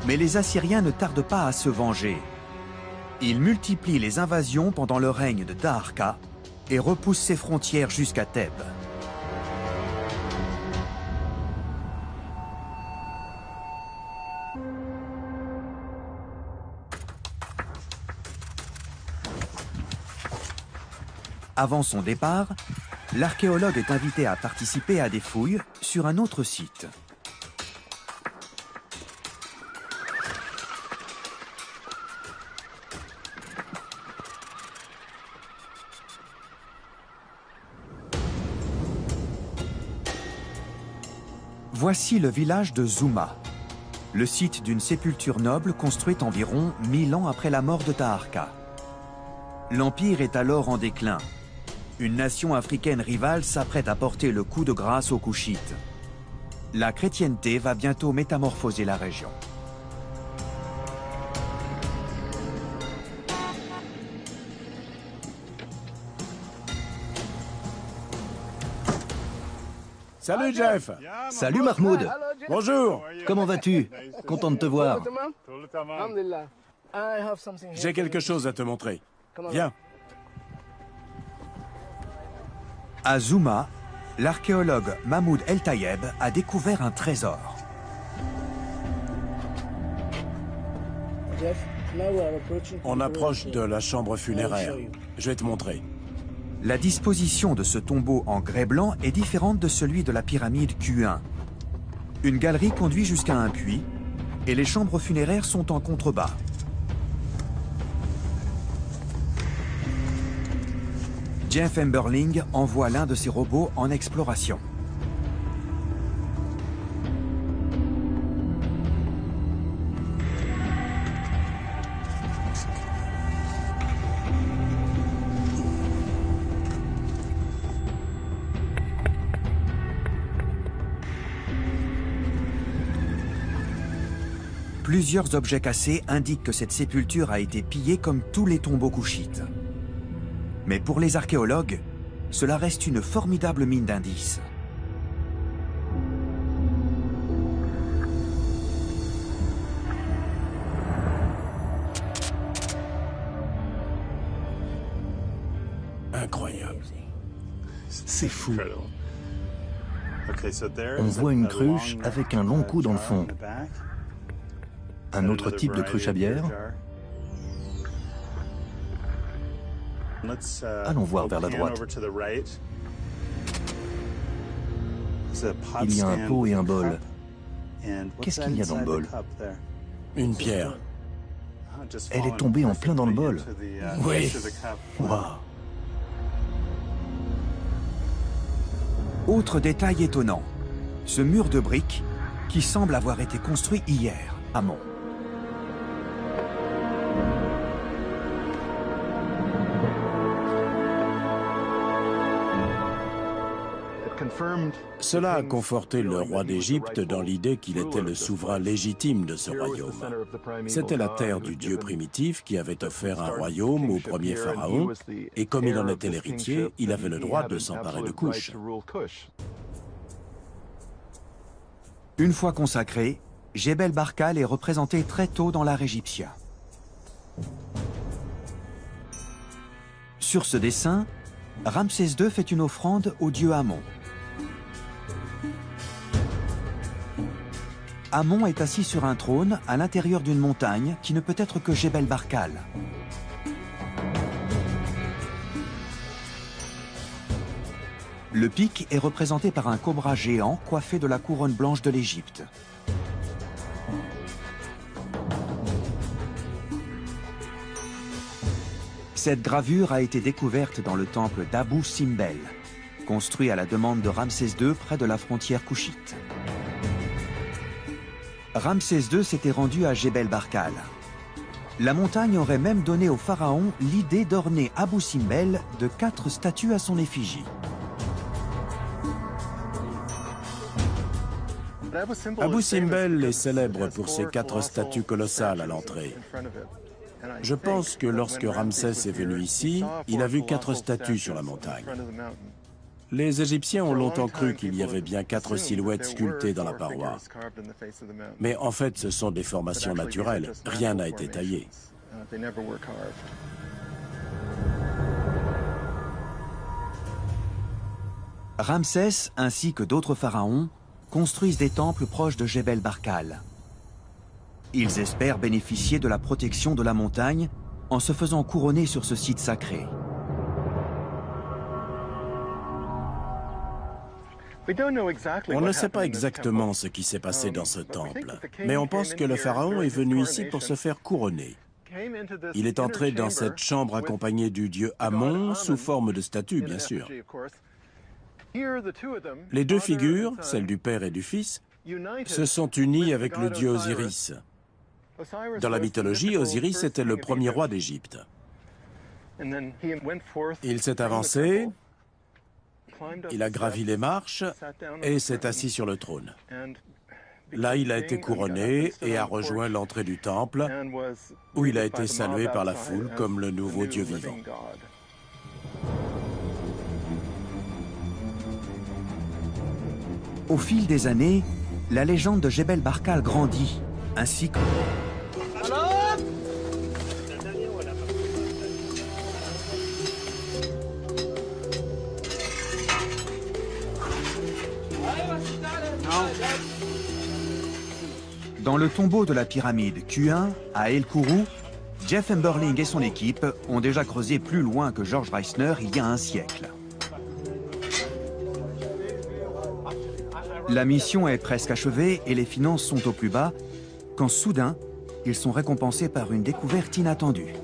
Mais les Assyriens ne tardent pas à se venger. Ils multiplient les invasions pendant le règne de Taharqa et repoussent ses frontières jusqu'à Thèbes. Avant son départ, l'archéologue est invité à participer à des fouilles sur un autre site. Voici le village de Zouma, le site d'une sépulture noble construite environ 1000 ans après la mort de Taharqa. L'Empire est alors en déclin. Une nation africaine rivale s'apprête à porter le coup de grâce aux Couchites. La chrétienté va bientôt métamorphoser la région. Salut Jeff! Salut Mahmoud! Bonjour! Comment vas-tu? Content de te voir. J'ai quelque chose à te montrer. Viens. À Zouma, l'archéologue Mahmoud El Tayeb a découvert un trésor. On approche de la chambre funéraire. Je vais te montrer. La disposition de ce tombeau en grès blanc est différente de celui de la pyramide Q1. Une galerie conduit jusqu'à un puits et les chambres funéraires sont en contrebas. Jeff Emberling envoie l'un de ses robots en exploration. Plusieurs objets cassés indiquent que cette sépulture a été pillée comme tous les tombeaux couchites. Mais pour les archéologues, cela reste une formidable mine d'indices. Incroyable. C'est fou. On voit une cruche avec un long cou dans le fond. Un autre type de cruche à bière. Allons voir vers la droite. Il y a un pot et un bol. Qu'est-ce qu'il y a dans le bol? Une pierre. Elle est tombée en plein dans le bol. Oui. Waouh. Autre détail étonnant, ce mur de briques qui semble avoir été construit hier à Mont. Cela a conforté le roi d'Égypte dans l'idée qu'il était le souverain légitime de ce royaume. C'était la terre du dieu primitif qui avait offert un royaume au premier pharaon, et comme il en était l'héritier, il avait le droit de s'emparer de Couche. Une fois consacré, Jebel Barkal est représenté très tôt dans l'art égyptien. Sur ce dessin, Ramsès II fait une offrande au dieu Amon. Amon est assis sur un trône à l'intérieur d'une montagne qui ne peut être que Jebel Barkal. Le pic est représenté par un cobra géant coiffé de la couronne blanche de l'Égypte. Cette gravure a été découverte dans le temple d'Abou Simbel, construit à la demande de Ramsès II près de la frontière couchite. Ramsès II s'était rendu à Jebel Barkal. La montagne aurait même donné au pharaon l'idée d'orner Abou Simbel de 4 statues à son effigie. Abou Simbel est célèbre pour ses 4 statues colossales à l'entrée. Je pense que lorsque Ramsès est venu ici, il a vu 4 statues sur la montagne. Les Égyptiens ont longtemps cru qu'il y avait bien 4 silhouettes sculptées dans la paroi. Mais en fait, ce sont des formations naturelles. Rien n'a été taillé. Ramsès, ainsi que d'autres pharaons, construisent des temples proches de Jebel Barkal. Ils espèrent bénéficier de la protection de la montagne en se faisant couronner sur ce site sacré. On ne sait pas exactement ce qui s'est passé dans ce temple, mais on pense que le pharaon est venu ici pour se faire couronner. Il est entré dans cette chambre accompagné du dieu Amon, sous forme de statue, bien sûr. Les 2 figures, celle du père et du fils, se sont unies avec le dieu Osiris. Dans la mythologie, Osiris était le premier roi d'Égypte. Il s'est avancé, il a gravi les marches et s'est assis sur le trône. Là, il a été couronné et a rejoint l'entrée du temple, où il a été salué par la foule comme le nouveau Dieu vivant. Au fil des années, la légende de Jebel Barkal grandit, ainsi que... Dans le tombeau de la pyramide Q1, à El Kourou, Jeff Emberling et son équipe ont déjà creusé plus loin que George Reisner il y a un siècle. La mission est presque achevée et les finances sont au plus bas, quand soudain, ils sont récompensés par une découverte inattendue.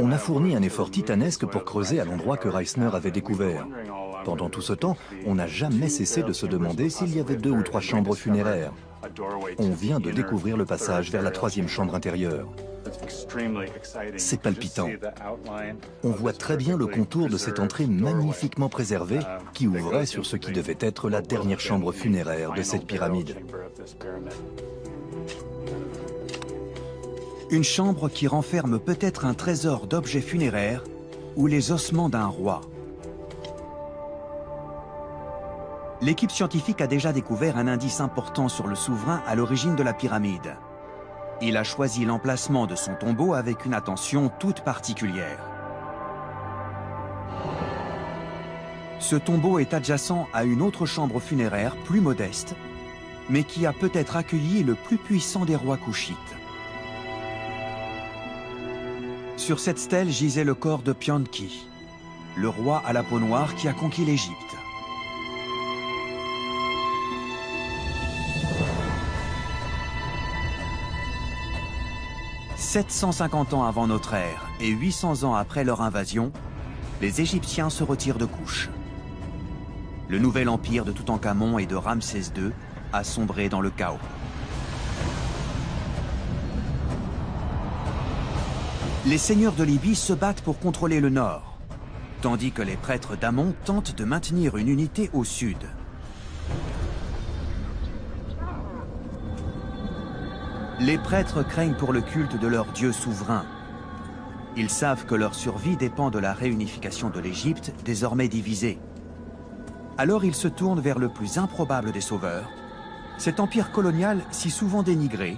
On a fourni un effort titanesque pour creuser à l'endroit que Reisner avait découvert. Pendant tout ce temps, on n'a jamais cessé de se demander s'il y avait 2 ou 3 chambres funéraires. On vient de découvrir le passage vers la 3e chambre intérieure. C'est palpitant. On voit très bien le contour de cette entrée magnifiquement préservée qui ouvrait sur ce qui devait être la dernière chambre funéraire de cette pyramide. Une chambre qui renferme peut-être un trésor d'objets funéraires ou les ossements d'un roi. L'équipe scientifique a déjà découvert un indice important sur le souverain à l'origine de la pyramide. Il a choisi l'emplacement de son tombeau avec une attention toute particulière. Ce tombeau est adjacent à une autre chambre funéraire plus modeste, mais qui a peut-être accueilli le plus puissant des rois koushites. Sur cette stèle gisait le corps de Pianki, le roi à la peau noire qui a conquis l'Égypte. « 750 ans avant notre ère et 800 ans après leur invasion, les Égyptiens se retirent de Kouch. Le nouvel empire de Toutankhamon et de Ramsès II a sombré dans le chaos. Les seigneurs de Libye se battent pour contrôler le nord, tandis que les prêtres d'Amon tentent de maintenir une unité au sud. Les prêtres craignent pour le culte de leur dieu souverain. Ils savent que leur survie dépend de la réunification de l'Égypte, désormais divisée. Alors ils se tournent vers le plus improbable des sauveurs, cet empire colonial si souvent dénigré,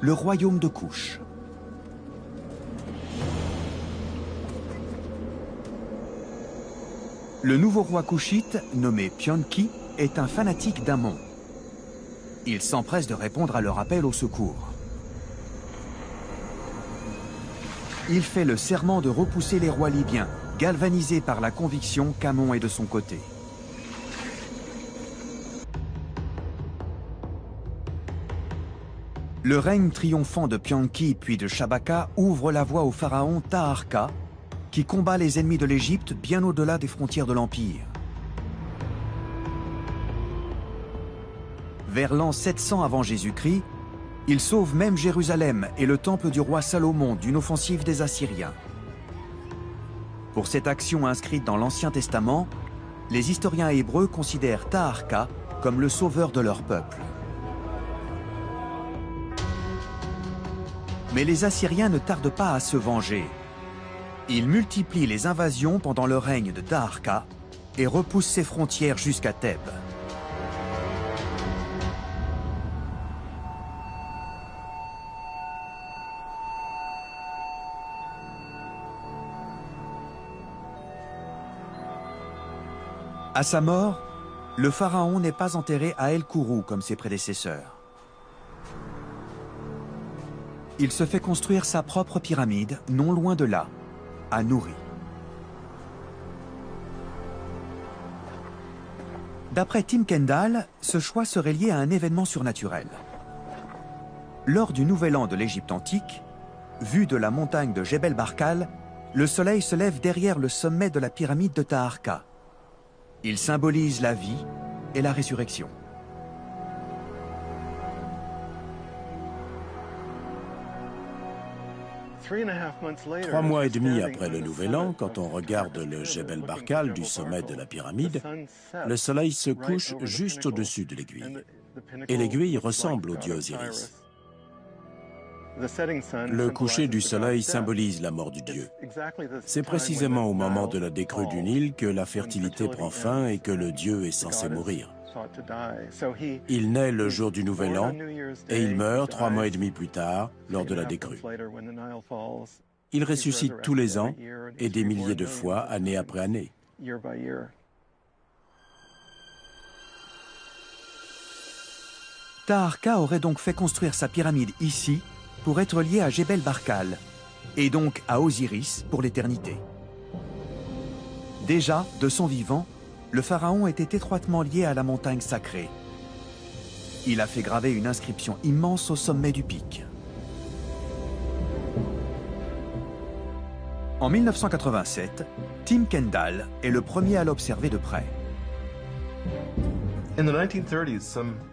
le royaume de Kouch. Le nouveau roi kouchite, nommé Pianki, est un fanatique d'Amon. Il s'empresse de répondre à leur appel au secours. Il fait le serment de repousser les rois libyens, galvanisé par la conviction qu'Amon est de son côté. Le règne triomphant de Pianki puis de Shabaka ouvre la voie au pharaon Taharqa, qui combat les ennemis de l'Égypte bien au-delà des frontières de l'Empire. Vers l'an 700 avant Jésus-Christ, il sauve même Jérusalem et le temple du roi Salomon d'une offensive des Assyriens. Pour cette action inscrite dans l'Ancien Testament, les historiens hébreux considèrent Taharqa comme le sauveur de leur peuple. Mais les Assyriens ne tardent pas à se venger. Ils multiplient les invasions pendant le règne de Taharqa et repoussent ses frontières jusqu'à Thèbes. À sa mort, le pharaon n'est pas enterré à El Kourou comme ses prédécesseurs. Il se fait construire sa propre pyramide, non loin de là, à Nouri. D'après Tim Kendall, ce choix serait lié à un événement surnaturel. Lors du Nouvel An de l'Égypte antique, vu de la montagne de Jebel Barkal, le soleil se lève derrière le sommet de la pyramide de Taharqa. Il symbolise la vie et la résurrection. 3 mois et demi après le Nouvel An, quand on regarde le Jebel Barkal du sommet de la pyramide, le soleil se couche juste au-dessus de l'aiguille. Et l'aiguille ressemble au dieu Osiris. Le coucher du soleil symbolise la mort du dieu. C'est précisément au moment de la décrue du Nil que la fertilité prend fin et que le dieu est censé mourir. Il naît le jour du Nouvel An et il meurt 3 mois et demi plus tard, lors de la décrue. Il ressuscite tous les ans et des milliers de fois, année après année. Taharqa aurait donc fait construire sa pyramide ici pour être lié à Jebel Barkal et donc à Osiris pour l'éternité. Déjà, de son vivant, le pharaon était étroitement lié à la montagne sacrée. Il a fait graver une inscription immense au sommet du pic. En 1987, Tim Kendall est le premier à l'observer de près.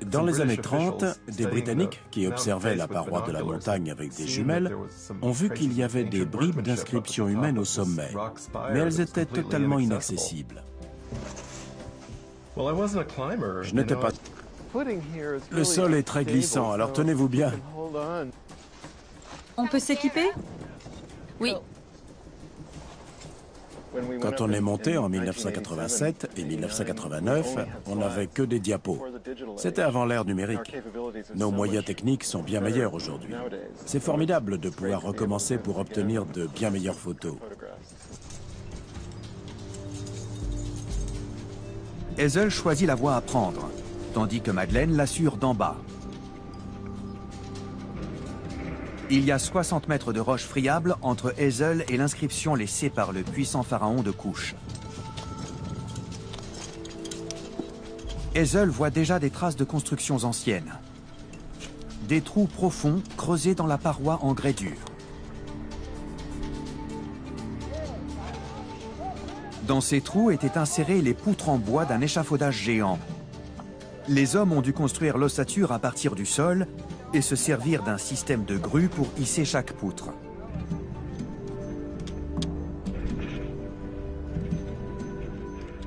Dans les années 30, des Britanniques qui observaient la paroi de la montagne avec des jumelles ont vu qu'il y avait des bribes d'inscriptions humaines au sommet, mais elles étaient totalement inaccessibles. Je n'étais pas... Le sol est très glissant, alors tenez-vous bien. On peut s'équiper? Oui. Quand on est monté en 1987 et 1989, on n'avait que des diapos. C'était avant l'ère numérique. Nos moyens techniques sont bien meilleurs aujourd'hui. C'est formidable de pouvoir recommencer pour obtenir de bien meilleures photos. Hazel choisit la voie à prendre, tandis que Madeleine l'assure d'en bas. Il y a 60 mètres de roche friable entre Hazel et l'inscription laissée par le puissant pharaon de Kouch. Hazel voit déjà des traces de constructions anciennes. Des trous profonds creusés dans la paroi en grès dur. Dans ces trous étaient insérées les poutres en bois d'un échafaudage géant. Les hommes ont dû construire l'ossature à partir du sol et se servir d'un système de grue pour hisser chaque poutre.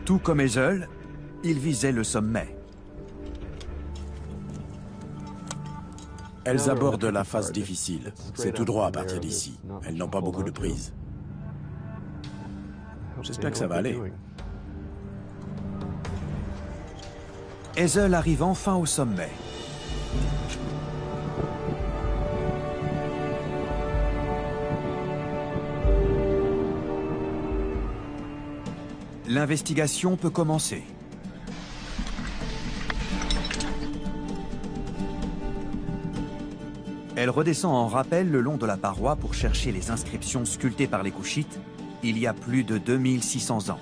Tout comme Hazel, ils visaient le sommet. Elles abordent la phase difficile. C'est tout droit à partir d'ici. Elles n'ont pas beaucoup de prise. J'espère que ça va aller. Hazel arrive enfin au sommet. L'investigation peut commencer. Elle redescend en rappel le long de la paroi pour chercher les inscriptions sculptées par les Kouchites il y a plus de 2600 ans.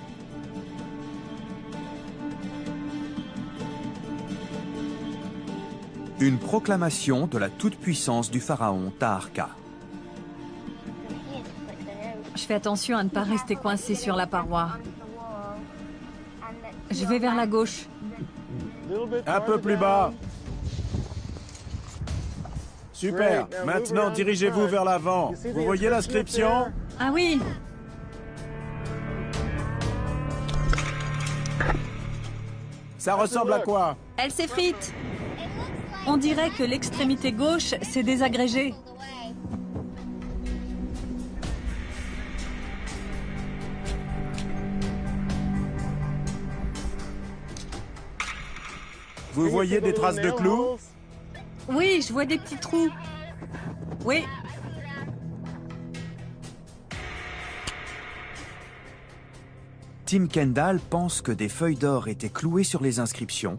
Une proclamation de la toute-puissance du pharaon Taharqa. Je fais attention à ne pas rester coincé sur la paroi. Je vais vers la gauche. Un peu plus bas. Super. Maintenant, dirigez-vous vers l'avant. Vous voyez l'inscription? Ah oui! Ça ressemble à quoi? Elle s'effrite. On dirait que l'extrémité gauche s'est désagrégée. Vous voyez des traces de clous? Oui, je vois des petits trous. Oui. Tim Kendall pense que des feuilles d'or étaient clouées sur les inscriptions